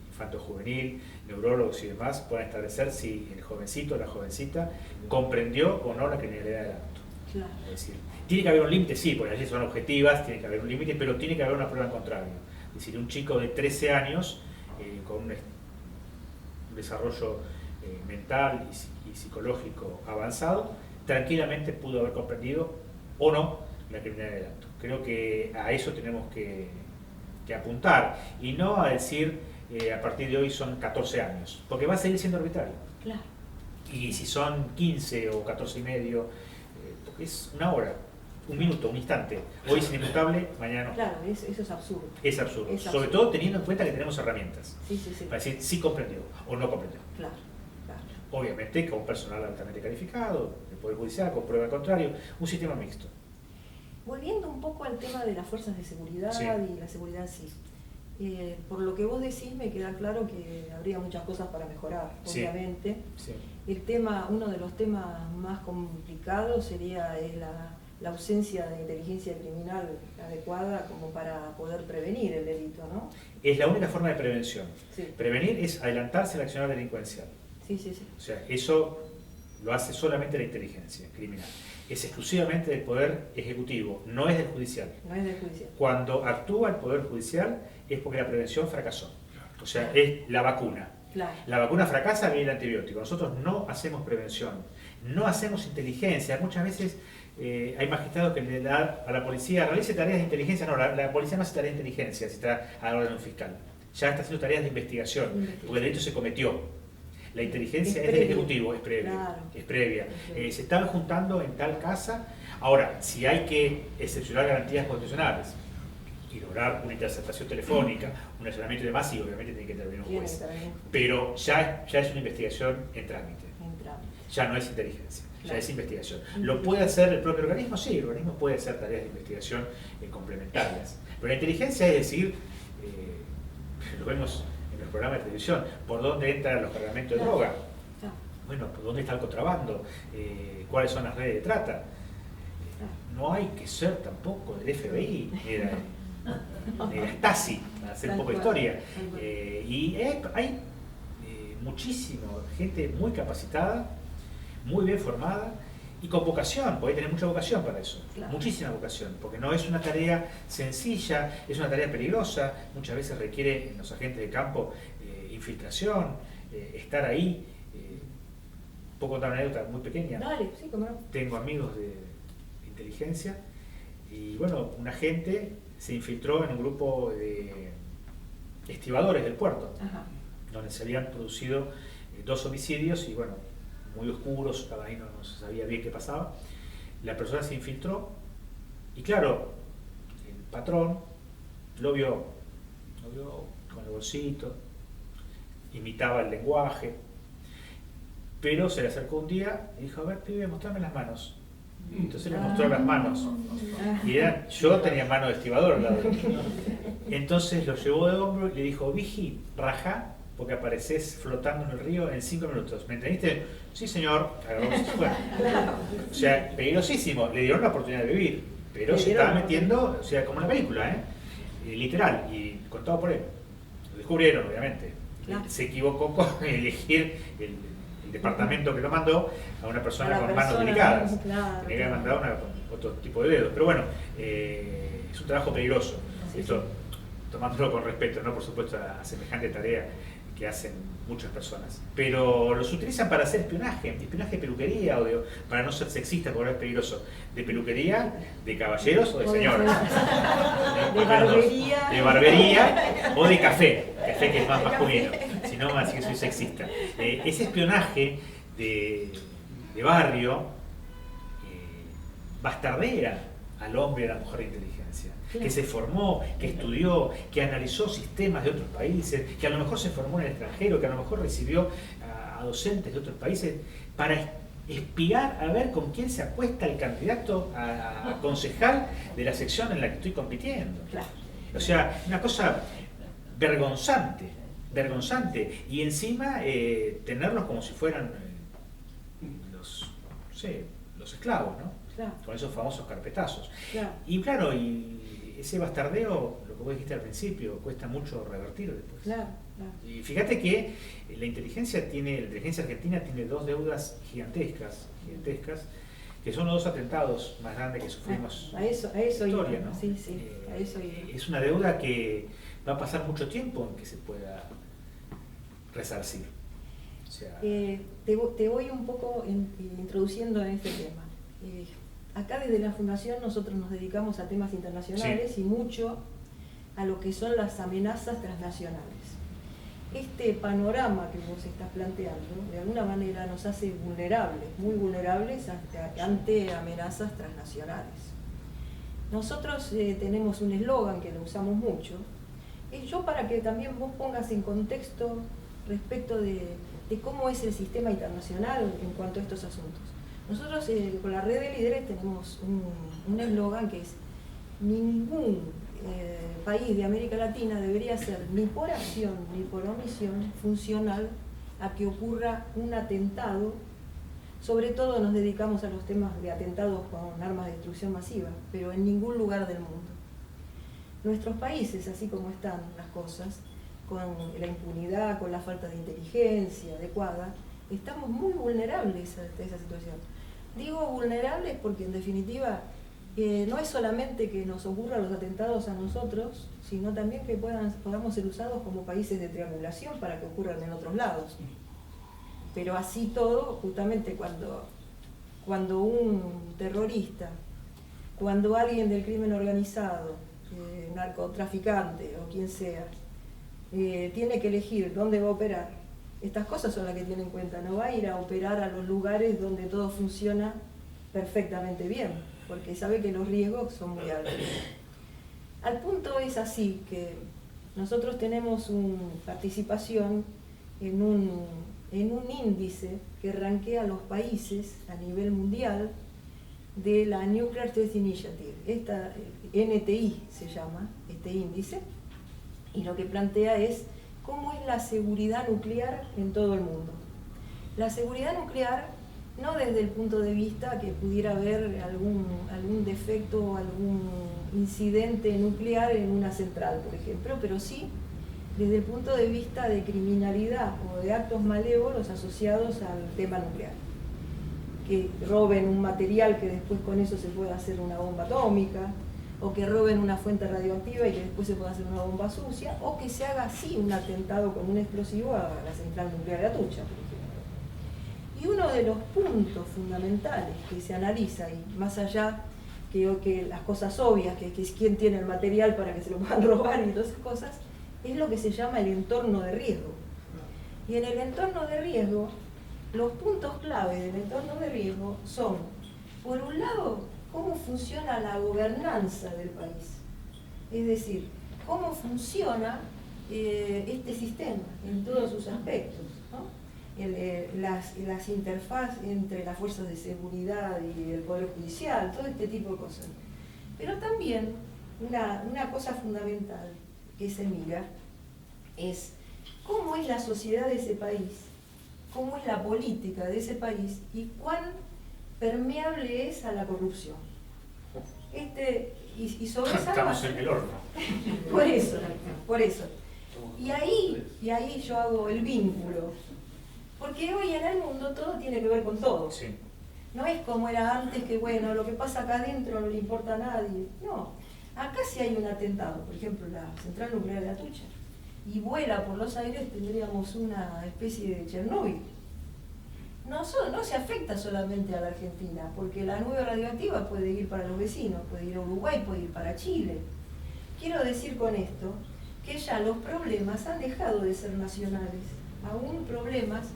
Speaker 2: infanto-juvenil, neurólogos y demás, puedan establecer si el jovencito o la jovencita comprendió o no la criminalidad del acto.
Speaker 1: Claro.
Speaker 2: Es decir, tiene que haber un límite, sí, porque allí son objetivas, tiene que haber un límite, pero tiene que haber una prueba en contrario. Es decir, un chico de 13 años con un desarrollo mental y psicológico avanzado, tranquilamente pudo haber comprendido o no la criminalidad del acto. Creo que a eso tenemos que apuntar y no a decir a partir de hoy son 14 años, porque va a seguir siendo arbitrario.
Speaker 1: Claro.
Speaker 2: Y si son 15 o 14 y medio, porque es una hora, un minuto, un instante. Hoy es inimputable, mañana no.
Speaker 1: Claro, eso es absurdo.
Speaker 2: Es absurdo. Sobre todo teniendo en cuenta que tenemos herramientas para decir si comprendió o no comprendió.
Speaker 1: Claro.
Speaker 2: Obviamente con personal altamente calificado, el Poder Judicial, con prueba al contrario, un sistema mixto.
Speaker 1: Volviendo un poco al tema de las fuerzas de seguridad y la seguridad en sí. Por lo que vos decís me queda claro que habría muchas cosas para mejorar, obviamente.
Speaker 2: Sí.
Speaker 1: Uno de los temas más complicados sería la ausencia de inteligencia criminal adecuada como para poder prevenir el delito, ¿no?
Speaker 2: Es la única forma de prevención.
Speaker 1: Sí.
Speaker 2: Prevenir es adelantarse al accionar delincuencial.
Speaker 1: Sí.
Speaker 2: O sea, eso lo hace solamente la inteligencia criminal. Es exclusivamente del Poder Ejecutivo, no es del Judicial.
Speaker 1: No es del Judicial.
Speaker 2: Cuando actúa el Poder Judicial es porque la prevención fracasó. O sea, es la vacuna.
Speaker 1: Claro.
Speaker 2: La vacuna fracasa, viene el antibiótico. Nosotros no hacemos prevención, no hacemos inteligencia. Muchas veces hay magistrados que le dan a la policía, realice tareas de inteligencia. No, la policía no hace tareas de inteligencia, si está a la orden de un fiscal. Ya está haciendo tareas de investigación, porque el delito se cometió. La inteligencia es del Ejecutivo, es previa.
Speaker 1: Claro.
Speaker 2: Es previa. Se están juntando en tal casa. Ahora, si hay que excepcionar garantías constitucionales y lograr una interceptación telefónica, un allanamiento y demás, sí, obviamente tiene que intervenir un juez. Pero ya es una investigación en trámite. Ya no es inteligencia, ya es investigación. ¿Lo puede hacer el propio organismo? Sí, el organismo puede hacer tareas de investigación complementarias. Pero la inteligencia es decir, lo vemos en los programas de televisión, por dónde entran los cargamentos de droga. Bueno, por dónde está el contrabando, cuáles son las redes de trata. No hay que ser tampoco del FBI, de la Stasi, para hacer un poco de historia. Y hay muchísima gente muy capacitada, muy bien formada y con vocación, podés tener mucha vocación para eso, muchísima vocación, porque no es una tarea sencilla, es una tarea peligrosa, muchas veces requiere en los agentes de campo infiltración, estar ahí. Puedo contar una anécdota muy pequeña.
Speaker 1: Dale, sí, cómo no.
Speaker 2: Tengo amigos de inteligencia y bueno, un agente se infiltró en un grupo de estibadores del puerto, donde se habían producido 2 homicidios y bueno, muy oscuros, cada uno no se sabía bien qué pasaba. La persona se infiltró y claro, el patrón lo vio con el bolsito, imitaba el lenguaje, pero se le acercó un día y dijo: a ver, pibe, mostrame las manos. Y entonces le mostró las manos. Y yo tenía mano de estibador al lado. Entonces lo llevó de hombro y le dijo: Vigi, rajá, porque apareces flotando en el río en 5 minutos. ¿Me entendiste? Sí, señor. Bueno, o sea, peligrosísimo. Le dieron la oportunidad de vivir, pero se estaba metiendo, o sea, como en la película, literal, y contado por él. Lo descubrieron, obviamente. Claro. Se equivocó con elegir el departamento que lo mandó a una persona con manos delicadas.
Speaker 1: Claro,
Speaker 2: tenía que haber mandado otro tipo de dedos. Pero bueno, es un trabajo peligroso. Sí, esto, tomándolo con respeto, ¿no? Por supuesto, a semejante tarea que hacen muchas personas. Pero los utilizan para hacer espionaje de peluquería, para no ser sexista, porque es peligroso, de peluquería, de caballeros o de señoras.
Speaker 1: De
Speaker 2: barbería o de café que es más masculino, si no, así que soy sexista. Ese espionaje de barrio bastardea al hombre y a la mujer de inteligencia, que se formó, que estudió, que analizó sistemas de otros países, que a lo mejor se formó en el extranjero, que a lo mejor recibió a docentes de otros países para espiar a ver con quién se acuesta el candidato a concejal de la sección en la que estoy compitiendo. O sea, una cosa vergonzante, y encima tenerlos como si fueran los esclavos, ¿no? Claro. Con esos famosos carpetazos. Claro. Y claro, y ese bastardeo, lo que vos dijiste al principio, cuesta mucho revertir después.
Speaker 1: Claro, claro.
Speaker 2: Y fíjate que la inteligencia argentina tiene dos deudas gigantescas, que son los dos atentados más grandes que sufrimos
Speaker 1: a eso
Speaker 2: en la historia, ¿no?
Speaker 1: Sí, a eso
Speaker 2: es una deuda que va a pasar mucho tiempo en que se pueda resarcir. O sea,
Speaker 1: te voy un poco introduciendo en este tema. Acá desde la Fundación nosotros nos dedicamos a temas internacionales y mucho a lo que son las amenazas transnacionales. Este panorama que vos estás planteando, de alguna manera nos hace vulnerables, muy vulnerables ante amenazas transnacionales. Nosotros tenemos un eslogan que lo usamos mucho, yo para que también vos pongas en contexto respecto de cómo es el sistema internacional en cuanto a estos asuntos. Nosotros con la red de líderes tenemos un eslogan que es: ningún país de América Latina debería ser ni por acción ni por omisión funcional a que ocurra un atentado. Sobre todo nos dedicamos a los temas de atentados con armas de destrucción masiva, pero en ningún lugar del mundo. Nuestros países, así como están las cosas, con la impunidad, con la falta de inteligencia adecuada, estamos muy vulnerables a esa situación. Digo vulnerables porque en definitiva no es solamente que nos ocurran los atentados a nosotros, sino también que podamos ser usados como países de triangulación para que ocurran en otros lados. Pero así todo, justamente cuando un terrorista, cuando alguien del crimen organizado, narcotraficante o quien sea, tiene que elegir dónde va a operar, estas cosas son las que tiene en cuenta. No va a ir a operar a los lugares donde todo funciona perfectamente bien, porque sabe que los riesgos son muy altos. Al punto es así que nosotros tenemos una participación en un índice que rankea a los países a nivel mundial de la Nuclear Test Initiative. Esta NTI se llama este índice, y lo que plantea es cómo es la seguridad nuclear en todo el mundo. La seguridad nuclear no desde el punto de vista que pudiera haber algún defecto o algún incidente nuclear en una central, por ejemplo, pero sí desde el punto de vista de criminalidad o de actos malévolos asociados al tema nuclear. Que roben un material que después con eso se pueda hacer una bomba atómica, o que roben una fuente radioactiva y que después se pueda hacer una bomba sucia, o que se haga así un atentado con un explosivo a la central nuclear de Atucha, por ejemplo. Y uno de los puntos fundamentales que se analiza, y más allá que las cosas obvias, que es quién tiene el material para que se lo puedan robar y todas esas cosas, es lo que se llama el entorno de riesgo. Y en el entorno de riesgo, los puntos clave del entorno de riesgo son, por un lado, cómo funciona la gobernanza del país. Es decir, cómo funciona este sistema en todos sus aspectos, ¿no? Las interfaces entre las fuerzas de seguridad y el Poder Judicial, todo este tipo de cosas. Pero también una cosa fundamental que se mira es cómo es la sociedad de ese país, cómo es la política de ese país y cuán permeable es a la corrupción. Y sobre esa
Speaker 2: Estamos
Speaker 1: base,
Speaker 2: en el horno.
Speaker 1: por eso. Y ahí yo hago el vínculo. Porque hoy en el mundo todo tiene que ver con todo.
Speaker 2: Sí.
Speaker 1: No es como era antes, que bueno, lo que pasa acá adentro no le importa a nadie. No, acá si hay un atentado, por ejemplo la central nuclear de Atucha, y vuela por los aires, tendríamos una especie de Chernóbil. No se afecta solamente a la Argentina, porque la nube radioactiva puede ir para los vecinos, puede ir a Uruguay, puede ir para Chile. Quiero decir con esto que ya los problemas han dejado de ser nacionales, aún problemas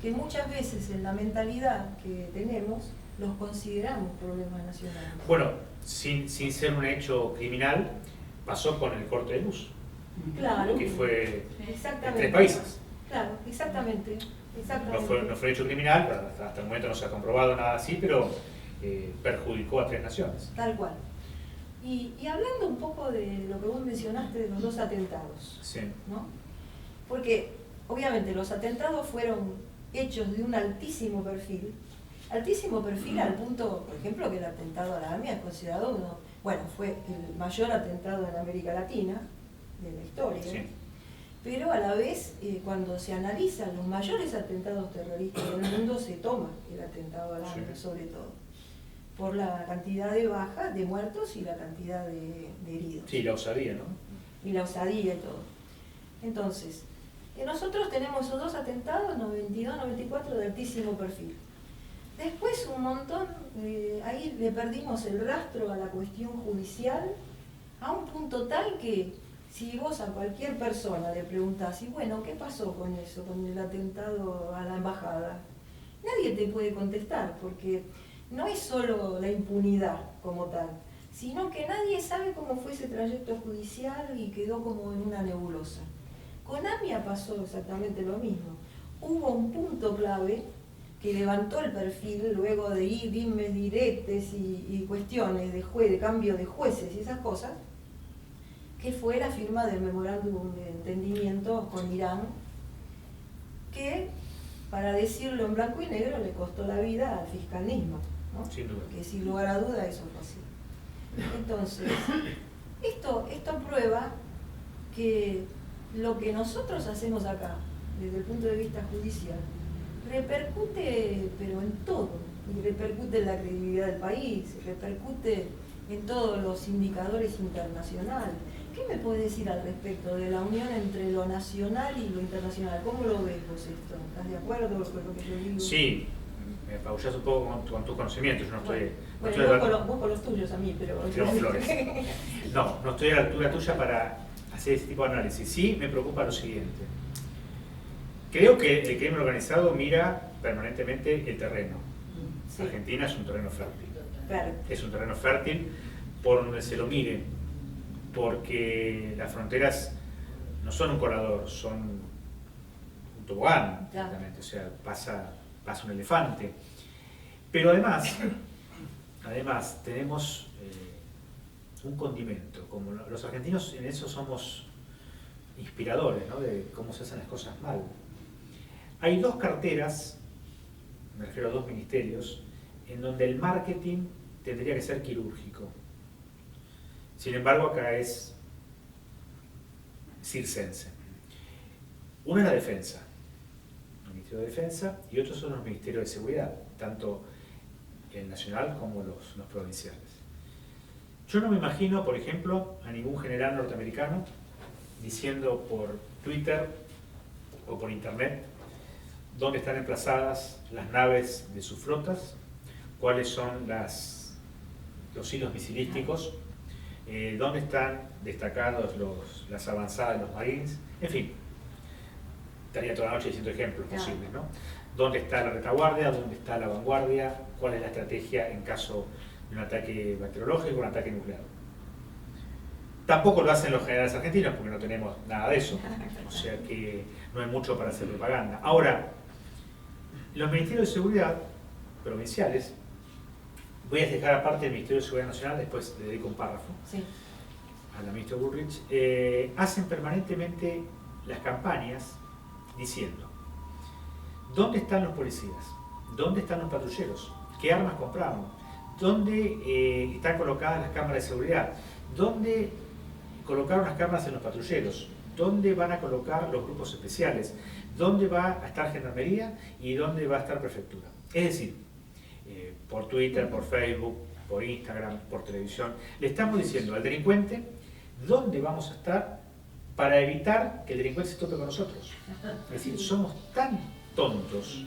Speaker 1: que muchas veces en la mentalidad que tenemos los consideramos problemas nacionales.
Speaker 2: Bueno, sin ser un hecho criminal, pasó con el corte de luz.
Speaker 1: Claro.
Speaker 2: Que fue
Speaker 1: Exactamente.
Speaker 2: en 3 países.
Speaker 1: Claro, exactamente.
Speaker 2: No fue un hecho criminal, hasta el momento no se ha comprobado nada así, pero perjudicó a 3 naciones.
Speaker 1: Tal cual. Y hablando un poco de lo que vos mencionaste de los 2 atentados,
Speaker 2: Sí.
Speaker 1: ¿no? Porque obviamente los atentados fueron hechos de un altísimo perfil al punto, por ejemplo, que el atentado a la AMIA es considerado fue el mayor atentado en América Latina de la historia.
Speaker 2: Sí.
Speaker 1: Pero a la vez, cuando se analizan los mayores atentados terroristas del mundo, se toma el atentado a la AMIA,
Speaker 2: Sí.
Speaker 1: sobre todo, por la cantidad de bajas, de muertos y la cantidad de heridos.
Speaker 2: Sí, la osadía, ¿no?
Speaker 1: Y la osadía y todo. Entonces, nosotros tenemos esos 2 atentados, 92, 94, de altísimo perfil. Después un montón, ahí le perdimos el rastro a la cuestión judicial, a un punto tal que si vos a cualquier persona le preguntás, y bueno, ¿qué pasó con eso, con el atentado a la embajada? Nadie te puede contestar, porque no es solo la impunidad como tal, sino que nadie sabe cómo fue ese trayecto judicial y quedó como en una nebulosa. Con AMIA pasó exactamente lo mismo. Hubo un punto clave que levantó el perfil luego de ir dimes, diretes y cuestiones de cambio de jueces y esas cosas, que fue la firma del memorándum de entendimiento con Irán, que, para decirlo en blanco y negro, le costó la vida al fiscalismo, ¿no?
Speaker 2: Sin duda.
Speaker 1: Que sin lugar a duda eso fue así. Entonces, esto prueba que lo que nosotros hacemos acá, desde el punto de vista judicial, repercute, pero en todo, y repercute en la credibilidad del país, repercute en todos los indicadores internacionales. ¿Qué me puede decir al respecto de la unión entre lo nacional y lo internacional? ¿Cómo lo ves vos esto? ¿Estás de acuerdo con lo que yo digo?
Speaker 2: Sí, me apabullás un poco con tus conocimientos. Yo no estoy,
Speaker 1: vos con los tuyos a mí, pero...
Speaker 2: Tiramos flores. No estoy a la altura tuya para hacer ese tipo de análisis. Sí, me preocupa lo siguiente. Creo que el crimen organizado mira permanentemente el terreno. Sí. Argentina es un terreno fértil. Es un terreno fértil por donde se lo mire, porque las fronteras no son un colador, son un tobogán, o sea, pasa un elefante. Pero además tenemos un condimento, como los argentinos en eso somos inspiradores, ¿no? De cómo se hacen las cosas mal. Hay 2 carteras, me refiero a 2 ministerios, en donde el marketing tendría que ser quirúrgico. Sin embargo, acá es circense. Uno es la defensa, el Ministerio de Defensa, y otros son los Ministerios de Seguridad, tanto el nacional como los provinciales. Yo no me imagino, por ejemplo, a ningún general norteamericano diciendo por Twitter o por internet dónde están emplazadas las naves de sus flotas, cuáles son los hilos misilísticos, dónde están destacados las avanzadas de los marines, en fin, estaría toda la noche diciendo ejemplos posibles, ¿no? ¿Dónde está la retaguardia? ¿Dónde está la vanguardia? ¿Cuál es la estrategia en caso de un ataque bacteriológico o un ataque nuclear? Tampoco lo hacen los generales argentinos porque no tenemos nada de eso, o sea que no hay mucho para hacer propaganda. Ahora, los ministerios de seguridad provinciales, voy a dejar aparte el Ministerio de Seguridad Nacional, después le dedico un párrafo a la ministra Bullrich, hacen permanentemente las campañas diciendo ¿dónde están los policías? ¿Dónde están los patrulleros? ¿Qué armas compramos? ¿Dónde están colocadas las cámaras de seguridad? ¿Dónde colocaron las cámaras en los patrulleros? ¿Dónde van a colocar los grupos especiales? ¿Dónde va a estar Gendarmería y dónde va a estar Prefectura? Es decir, por Twitter, por Facebook, por Instagram, por televisión, le estamos diciendo al delincuente dónde vamos a estar para evitar que el delincuente se tope con nosotros. Es decir, somos tan tontos,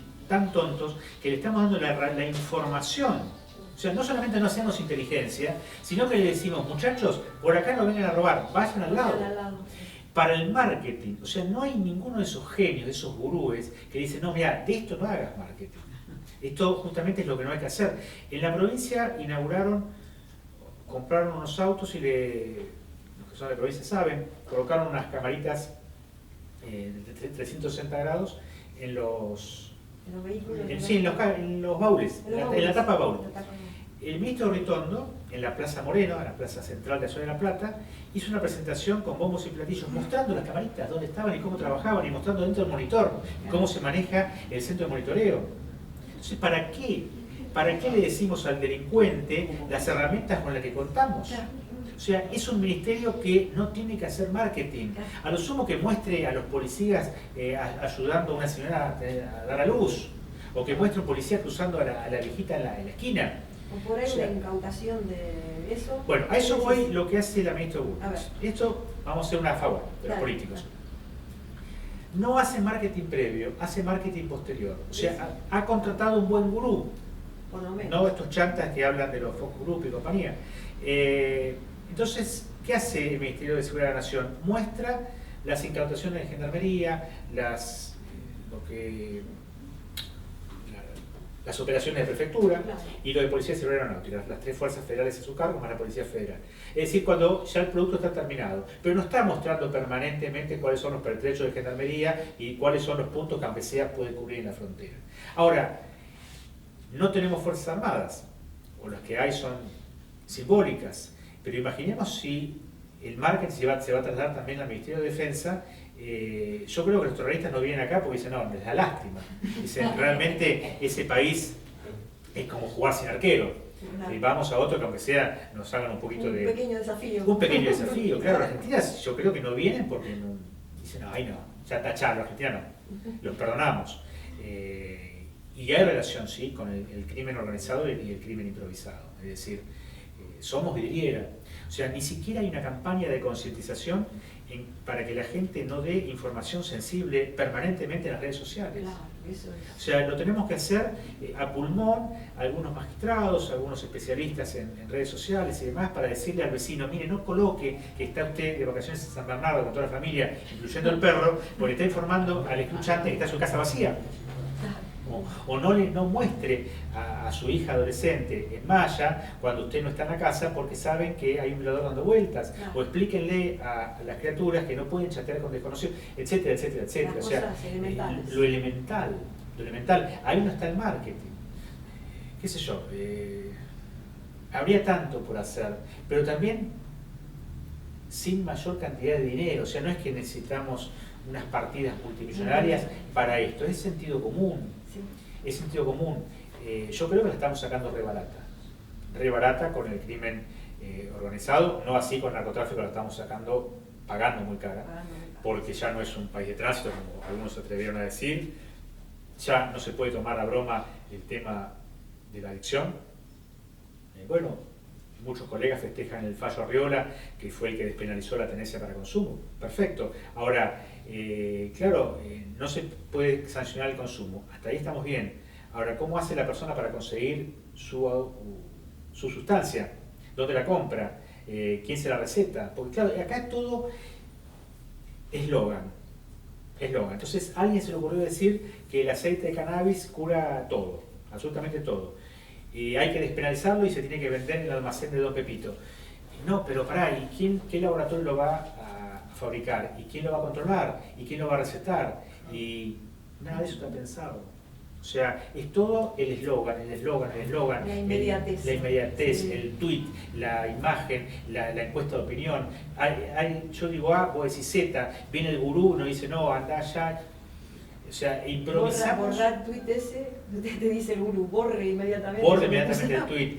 Speaker 2: que le estamos dando la información. O sea, no solamente no hacemos inteligencia, sino que le decimos, muchachos, por acá no vengan a robar, vayan al lado. Para el marketing, o sea, no hay ninguno de esos genios, de esos gurúes que dicen, no, mira, de esto no hagas marketing. Esto justamente es lo que no hay que hacer. En la provincia compraron unos autos y los que son de la provincia saben, colocaron unas camaritas de 360 grados en los
Speaker 1: vehículos.
Speaker 2: En los baúles, en la tapa baúl. El ministro Ritondo, en la Plaza Moreno, en la plaza central de la ciudad de La Plata, hizo una presentación con bombos y platillos mostrando las camaritas, dónde estaban y cómo trabajaban, y mostrando dentro del monitor cómo se maneja el centro de monitoreo. Entonces, ¿para qué? ¿Para qué le decimos al delincuente las herramientas con las que contamos? O sea, es un ministerio que no tiene que hacer marketing. A lo sumo que muestre a los policías ayudando a una señora a dar a luz, o que muestre un policía cruzando a la viejita en la esquina.
Speaker 1: O por ahí la incautación de eso.
Speaker 2: Bueno, a eso voy lo que hace la ministra Burgos. Esto vamos a hacer una a favor de los políticos. No hace marketing previo, hace marketing posterior. O sea, ha contratado un buen gurú.
Speaker 1: Por lo menos.
Speaker 2: No estos chantas que hablan de los focus group y compañía. Entonces, ¿qué hace el Ministerio de Seguridad de la Nación? Muestra las incautaciones de Gendarmería, las operaciones de Prefectura y lo de Policía Civil Aeronáutica, las 3 fuerzas federales a su cargo más la Policía Federal. Es decir, cuando ya el producto está terminado, pero no está mostrando permanentemente cuáles son los pertrechos de Gendarmería y cuáles son los puntos que aunque sea puede cubrir en la frontera. Ahora, no tenemos Fuerzas Armadas, o las que hay son simbólicas, pero imaginemos si el marketing se va a trasladar también al Ministerio de Defensa. Yo creo que los terroristas no vienen acá porque dicen, no, me da lástima. Dicen, realmente ese país es como jugar sin arquero. Y vamos a otro que aunque sea nos hagan un poquito de...
Speaker 1: Un pequeño desafío.
Speaker 2: Un pequeño desafío. Claro, los argentinos yo creo que no vienen porque dicen, ay no, ya tachar, los argentinos no, los perdonamos. Y hay relación, sí, con el crimen organizado y el crimen improvisado. Es decir, somos vidriera. O sea, ni siquiera hay una campaña de concientización para que la gente no dé información sensible permanentemente en las redes sociales.
Speaker 1: Claro, eso es.
Speaker 2: O sea, lo tenemos que hacer a pulmón, algunos magistrados, algunos especialistas en redes sociales y demás, para decirle al vecino, mire, no coloque que está usted de vacaciones en San Bernardo con toda la familia, incluyendo el perro, porque está informando al escuchante que está su casa vacía. O no muestre a su hija adolescente en malla cuando usted no está en la casa porque saben que hay un violador dando vueltas. Claro. O explíquenle a las criaturas que no pueden chatear con desconocidos, etcétera, etcétera, etcétera. O sea, lo elemental. Ahí no está el marketing. ¿Qué sé yo? Habría tanto por hacer, pero también sin mayor cantidad de dinero. O sea, no es que necesitamos unas partidas multimillonarias para esto, es sentido común. Es sentido común. Yo creo que la estamos sacando re barata con el crimen organizado, no así con el narcotráfico, la estamos sacando pagando muy cara, porque ya no es un país de tránsito, como algunos se atrevieron a decir, ya no se puede tomar a broma el tema de la adicción. Bueno, muchos colegas festejan el fallo Arriola, que fue el que despenalizó la tenencia para consumo. Perfecto. Ahora, claro, no se puede sancionar el consumo. Hasta ahí estamos bien. Ahora, ¿cómo hace la persona para conseguir su sustancia? ¿Dónde la compra? ¿Quién se la receta? Porque claro, acá es todo eslogan. Entonces, a alguien se le ocurrió decir que el aceite de cannabis cura todo, absolutamente todo. Y hay que despenalizarlo y se tiene que vender en el almacén de Don Pepito. No, pero pará, ¿y qué laboratorio lo va a fabricar? ¿Y quién lo va a controlar? ¿Y quién lo va a recetar? Y nada de eso está pensado. O sea, es todo el eslogan.
Speaker 1: La inmediatez.
Speaker 2: Sí. El tweet, la imagen, la encuesta de opinión. Yo digo A, vos decís Z, viene el gurú, nos dice no, anda allá. O sea, improvisamos.
Speaker 1: Borrar el tweet ese, te dice el gurú, borre inmediatamente.
Speaker 2: Borre inmediatamente el tweet.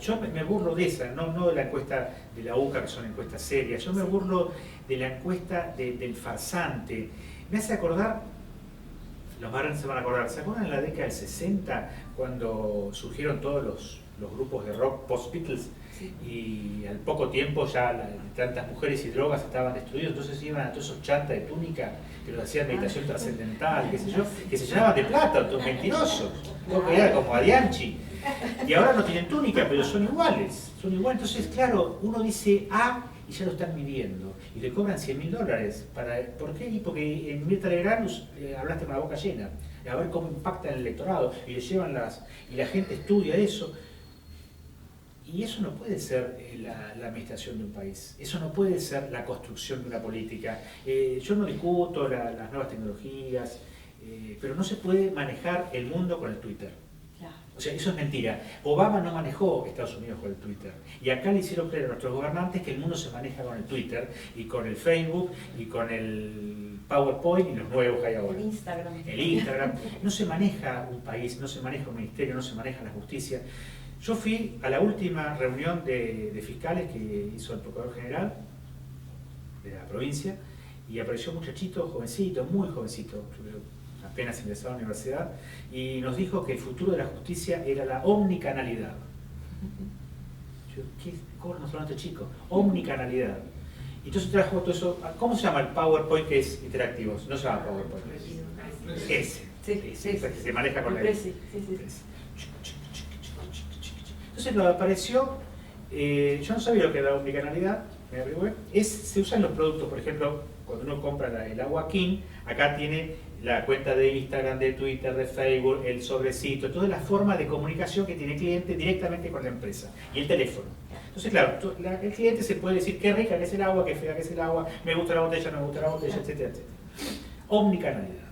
Speaker 2: Yo me burlo de esa, no de la encuesta de la UCA, que son encuestas serias. Yo me burlo de la encuesta del farsante. Me hace acordar, los más grandes se van a acordar, ¿se acuerdan en la década del 60 cuando surgieron todos los grupos de rock post-Beatles? Sí. Y al poco tiempo ya tantas mujeres y drogas estaban destruidas, entonces iban a todos esos chantas de túnica que los hacían meditación trascendental, qué sé yo, que se llenaban de plata, todos mentirosos, todo que era como Adianchi. Y ahora no tienen túnica, pero son iguales. Entonces, claro, uno dice y ya lo están midiendo, y le cobran $100.000. ¿Por qué? Porque en Mirta Legrand hablaste con la boca llena, a ver cómo impacta en el electorado, y le llevan y la gente estudia eso. Y eso no puede ser la administración de un país, eso no puede ser la construcción de una política. Yo no discuto las nuevas tecnologías, pero no se puede manejar el mundo con el Twitter. O sea, eso es mentira. Obama no manejó Estados Unidos con el Twitter. Y acá le hicieron creer a nuestros gobernantes que el mundo se maneja con el Twitter, y con el Facebook, y con el PowerPoint, y los nuevos que hay ahora. El Instagram. No se maneja un país, no se maneja un ministerio, no se maneja la justicia. Yo fui a la última reunión de fiscales que hizo el Procurador General de la provincia, y apareció un muchachito jovencito, muy jovencito, apenas ingresado a la universidad, y nos dijo que el futuro de la justicia era la omnicanalidad. Yo, ¿cómo nos habló este chico? Omnicanalidad. Y entonces trajo todo eso. ¿Cómo se llama el PowerPoint que es interactivo? No se llama PowerPoint. Ese. Que se maneja con la... Entonces nos apareció, yo no sabía lo que era la omnicanalidad, me averigüé. Se usan los productos, por ejemplo, cuando uno compra el agua King, acá tiene la cuenta de Instagram, de Twitter, de Facebook, el sobrecito, toda la forma de comunicación que tiene el cliente directamente con la empresa, y el teléfono. Entonces, claro, el cliente se puede decir qué rica que es el agua, qué fea que es el agua, me gusta la botella, no me gusta la botella, etcétera, etcétera. Omnicanalidad.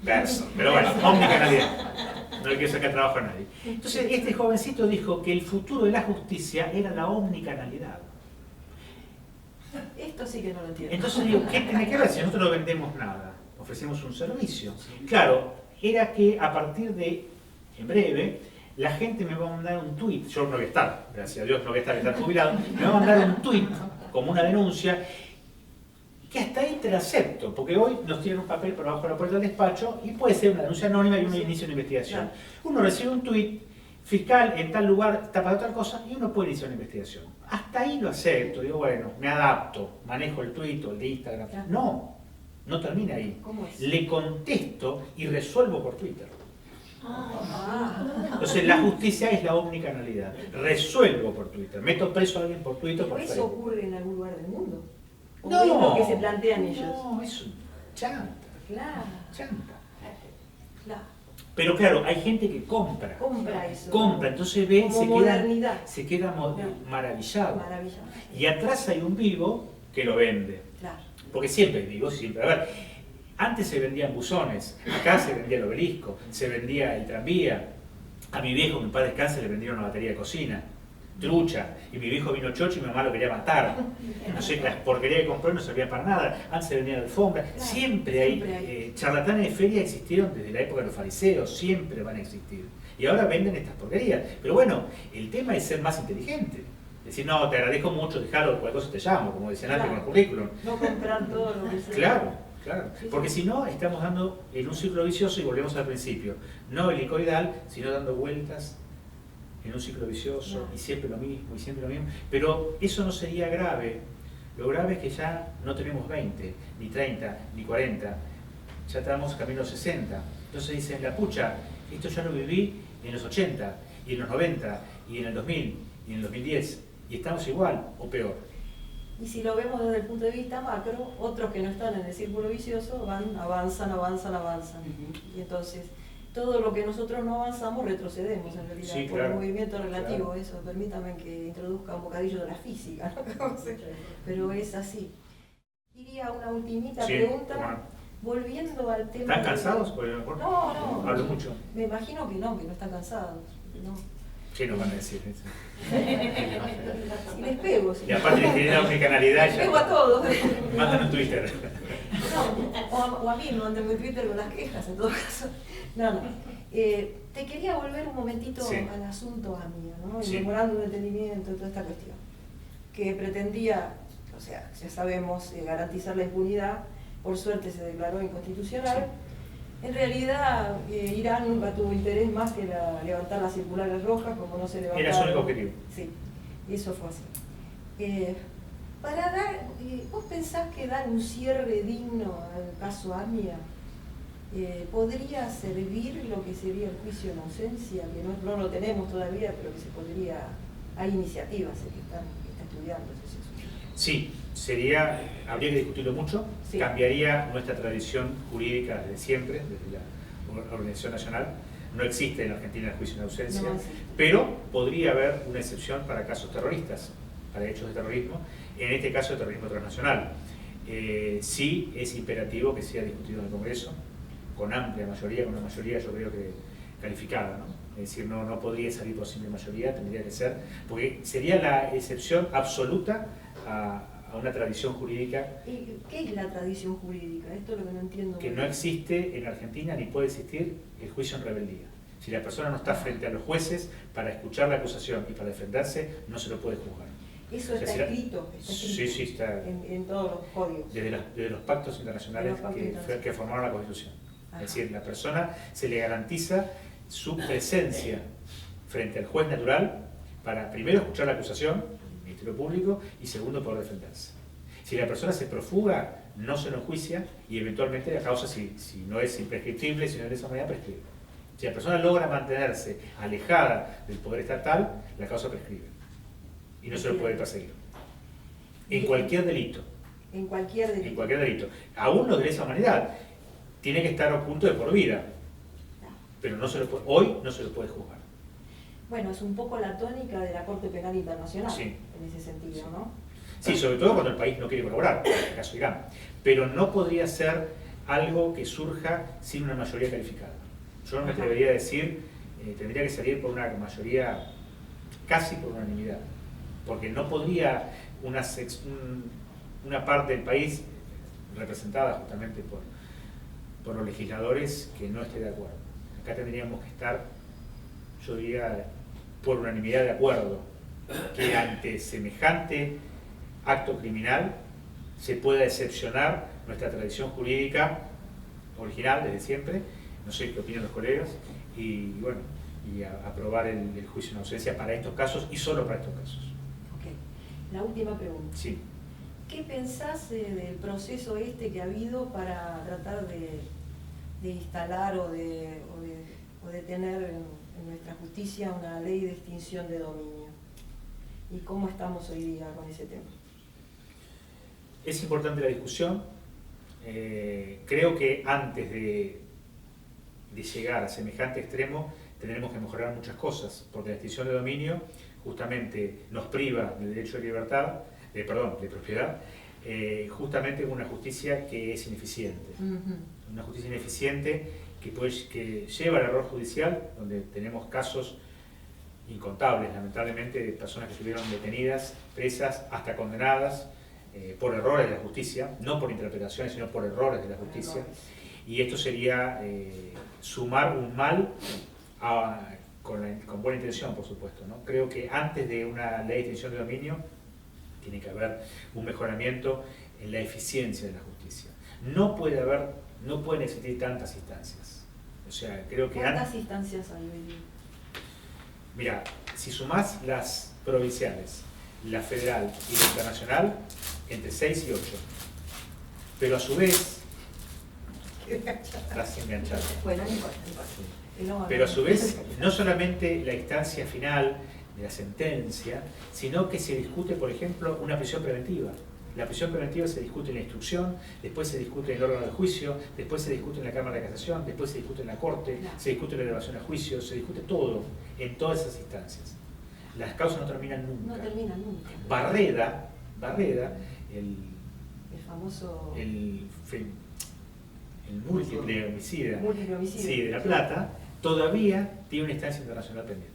Speaker 2: Verso, pero bueno, omnicanalidad. No le quiero sacar trabajo a nadie. Entonces, este jovencito dijo que el futuro de la justicia era la omnicanalidad.
Speaker 1: Esto sí que no lo entiendo.
Speaker 2: Entonces digo, ¿qué tiene que ver si nosotros no vendemos nada? Ofrecemos un servicio. Claro, era que a partir de, en breve, la gente me va a mandar un tuit, yo no voy a estar, gracias a Dios no voy a estar jubilado, me va a mandar un tuit como una denuncia, que hasta ahí te la acepto, porque hoy nos tiran un papel por abajo de la puerta del despacho y puede ser una denuncia anónima y uno inicia una investigación. Uno recibe un tuit, fiscal en tal lugar está para tal cosa, y uno puede iniciar una investigación. Hasta ahí lo acepto, digo, bueno, me adapto, manejo el tuit o el de Instagram. No termina ahí.
Speaker 1: ¿Cómo es?
Speaker 2: Le contesto y resuelvo por Twitter. Entonces la justicia es la omnicanalidad. Resuelvo por Twitter, meto preso a alguien por Twitter, por
Speaker 1: ¿Eso
Speaker 2: Facebook.
Speaker 1: ocurre en algún lugar del mundo? ¿O
Speaker 2: No,
Speaker 1: es lo que se plantean ellos?
Speaker 2: No, es un chanta.
Speaker 1: Claro.
Speaker 2: Chanta.
Speaker 1: Claro.
Speaker 2: Pero claro, hay gente que compra.
Speaker 1: Compra eso.
Speaker 2: Compra, entonces ve,
Speaker 1: modernidad.
Speaker 2: se queda maravillado.
Speaker 1: Maravillado.
Speaker 2: Y atrás hay un vivo que lo vende.
Speaker 1: Claro.
Speaker 2: Porque siempre hay vivos, siempre. A ver, antes se vendían buzones, acá se vendía el obelisco, se vendía el tranvía. A mi viejo, mi padre descanse, le vendieron una batería de cocina, trucha, y mi viejo vino chocho y mi mamá lo quería matar. No sé, las porquerías que compró no servía para nada. Antes se vendían alfombras.
Speaker 1: Claro,
Speaker 2: siempre hay. Charlatanes de feria existieron desde la época de los fariseos, siempre van a existir. Y ahora venden estas porquerías. Pero bueno, el tema es ser más inteligente. Decir, no, te agradezco mucho, dejalo, cualquier cosa te llamo, como decían antes con el currículum.
Speaker 1: No comprar todo lo que sea.
Speaker 2: Claro. Porque si no, estamos dando en un ciclo vicioso y volvemos al principio. No helicoidal, sino dando vueltas en un ciclo vicioso, y siempre lo mismo, y siempre lo mismo. Pero eso no sería grave. Lo grave es que ya no tenemos 20, ni 30, ni 40. Ya estamos camino a 60. Entonces dicen, la pucha, esto ya lo viví en los 80, y en los 90, y en el 2000, y en el 2010. Y estamos igual, o peor.
Speaker 1: Y si lo vemos desde el punto de vista macro, otros que no están en el círculo vicioso avanzan. Y entonces, todo lo que nosotros no avanzamos, retrocedemos en realidad,
Speaker 2: sí,
Speaker 1: por
Speaker 2: claro,
Speaker 1: el movimiento relativo.
Speaker 2: Claro.
Speaker 1: Eso, permítame que introduzca un bocadillo de la física, ¿no? Pero es así. Iría a una ultimita pregunta,
Speaker 2: bueno.
Speaker 1: Volviendo al tema...
Speaker 2: ¿Están cansados?
Speaker 1: No.
Speaker 2: Hablo mucho.
Speaker 1: Me imagino que no están cansados. No.
Speaker 2: ¿Qué nos van a decir eso?
Speaker 1: Si les pego.
Speaker 2: Y aparte les genera omnicanalidad.
Speaker 1: Les pego a todos.
Speaker 2: Mandan un Twitter.
Speaker 1: o a mí, no ande muy Twitter con las quejas, en todo caso. No. Te quería volver un momentito al asunto AMIA, ¿no? El memorándum de entendimiento y toda esta cuestión, que pretendía, o sea, ya sabemos, garantizar la impunidad. Por suerte se declaró inconstitucional. En realidad, Irán nunca tuvo interés más que levantar las circulares rojas, como no se levantaron.
Speaker 2: Era su único objetivo.
Speaker 1: Sí, eso fue así. ¿Vos pensás que dar un cierre digno al caso AMIA podría servir lo que sería el juicio en ausencia, que no lo tenemos todavía, pero que se podría, hay iniciativas que están estudiando ese asunto?
Speaker 2: Sí, habría que discutirlo mucho, cambiaría nuestra tradición jurídica desde siempre, desde la Organización Nacional. No existe en Argentina el juicio en ausencia, pero podría haber una excepción para casos terroristas, para hechos de terrorismo, en este caso de terrorismo transnacional. Sí es imperativo que sea discutido en el Congreso, con amplia mayoría, con una mayoría yo creo que calificada, ¿no? Es decir, no podría salir por simple mayoría, tendría que ser, porque sería la excepción absoluta a una tradición jurídica.
Speaker 1: ¿Qué es la tradición jurídica? Esto es lo que no entiendo.
Speaker 2: Que no existe en Argentina ni puede existir el juicio en rebeldía. Si la persona no está frente a los jueces para escuchar la acusación y para defenderse, no se lo puede juzgar.
Speaker 1: Eso está escrito.
Speaker 2: Sí, está
Speaker 1: en todos los códigos.
Speaker 2: Desde los pactos internacionales que formaron la Constitución. Es decir, la persona se le garantiza su presencia frente al juez natural para primero escuchar la acusación, el Ministerio Público, y segundo poder defenderse. Si la persona se profuga, no se lo enjuicia y eventualmente la causa, si no es imprescriptible, si no es de esa manera, prescribe. Si la persona logra mantenerse alejada del poder estatal, la causa prescribe y no se lo puede perseguir. En cualquier delito.
Speaker 1: En cualquier delito.
Speaker 2: En cualquier delito. Aún los de lesa humanidad. Tiene que estar oculto de por vida, pero hoy no se lo puede juzgar.
Speaker 1: Bueno, es un poco la tónica de la Corte Penal Internacional, en ese sentido, ¿no?
Speaker 2: Sí, sobre todo cuando el país no quiere colaborar, en el caso de Irán. Pero no podría ser algo que surja sin una mayoría calificada. Yo no me atrevería a decir, tendría que salir por una mayoría casi por unanimidad, porque no podría una parte del país representada justamente por los legisladores que no esté de acuerdo. Acá tendríamos que estar, yo diría, por unanimidad de acuerdo, que ante semejante acto criminal se pueda excepcionar nuestra tradición jurídica original desde siempre, no sé qué opinan los colegas, y bueno, aprobar el juicio en ausencia para estos casos y solo para estos casos.
Speaker 1: Ok. La última pregunta.
Speaker 2: Sí.
Speaker 1: ¿Qué pensás del proceso que ha habido para tratar de instalar o de tener en nuestra justicia una ley de extinción de dominio? ¿Y cómo estamos hoy día con ese tema?
Speaker 2: Es importante la discusión. Creo que antes de llegar a semejante extremo tendremos que mejorar muchas cosas, porque la extinción de dominio justamente nos priva del derecho de libertad, de propiedad, justamente con una justicia que es ineficiente. Una justicia ineficiente que lleva al error judicial, donde tenemos casos incontables, lamentablemente, de personas que estuvieron detenidas, presas, hasta condenadas por errores de la justicia, no por interpretaciones, sino por errores de la justicia. Y esto sería sumar un mal con buena intención, por supuesto, ¿no? Creo que antes de una ley de extinción de dominio tiene que haber un mejoramiento en la eficiencia de la justicia. No pueden existir tantas instancias. O sea, creo que
Speaker 1: ¿cuántas instancias hay hoy día?
Speaker 2: Mira, si sumás las provinciales, la federal y la internacional, entre 6 y 8. Pero a su vez, estás enganchado.
Speaker 1: Bueno, no importa.
Speaker 2: Pero a su vez, no solamente la instancia final de la sentencia, sino que se discute, por ejemplo, una prisión preventiva. La prisión preventiva se discute en la instrucción, después se discute en el órgano de juicio, después se discute en la Cámara de Casación, después se discute en la Corte, se discute en la elevación a juicio, se discute todo en todas esas instancias. Las causas no terminan nunca.
Speaker 1: No terminan nunca.
Speaker 2: Barreda, el
Speaker 1: famoso...
Speaker 2: El múltiple homicida, sí, de La
Speaker 1: Sí.
Speaker 2: Plata, todavía tiene una instancia internacional pendiente.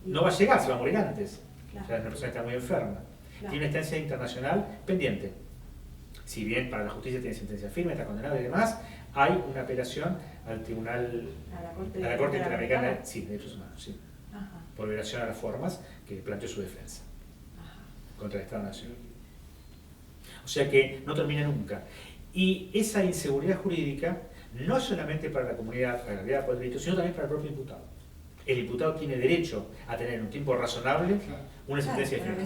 Speaker 2: No va a llegar, se va a morir antes.
Speaker 1: Claro.
Speaker 2: O sea, la persona está muy enferma.
Speaker 1: Claro.
Speaker 2: Tiene una instancia internacional pendiente. Si bien para la justicia tiene sentencia firme, está condenado y demás, hay una apelación al Tribunal, a la Corte Interamericana de Derechos Humanos, sí, por violación a las formas que planteó su defensa contra el Estado-Nación. O sea que no termina nunca. Y esa inseguridad jurídica no es solamente para la comunidad agraviada por el delito, sino también para el propio imputado. El imputado tiene derecho a tener en un tiempo razonable una sentencia firme.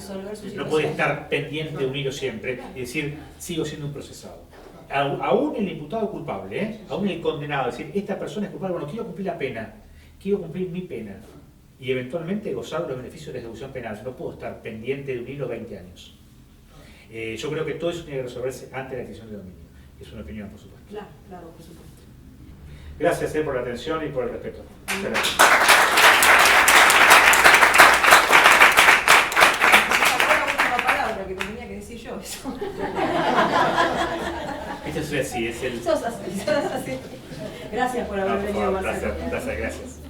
Speaker 2: No puede estar pendiente de un hilo siempre y decir, sigo siendo un procesado. Aún el imputado culpable, aún el condenado, decir, esta persona es culpable, bueno, quiero cumplir la pena, quiero cumplir mi pena y eventualmente gozar de los beneficios de la ejecución penal. No puedo estar pendiente de un hilo 20 años. Yo creo que todo eso tiene que resolverse antes de la adquisición de dominio. Es una opinión, por supuesto.
Speaker 1: Claro, por supuesto.
Speaker 2: Gracias por la atención y por el respeto. Gracias.
Speaker 1: Que tenía que decir yo eso.
Speaker 2: Esto es así, es el...
Speaker 1: Sos así. Gracias por haber venido, Marcelo.
Speaker 2: Gracias.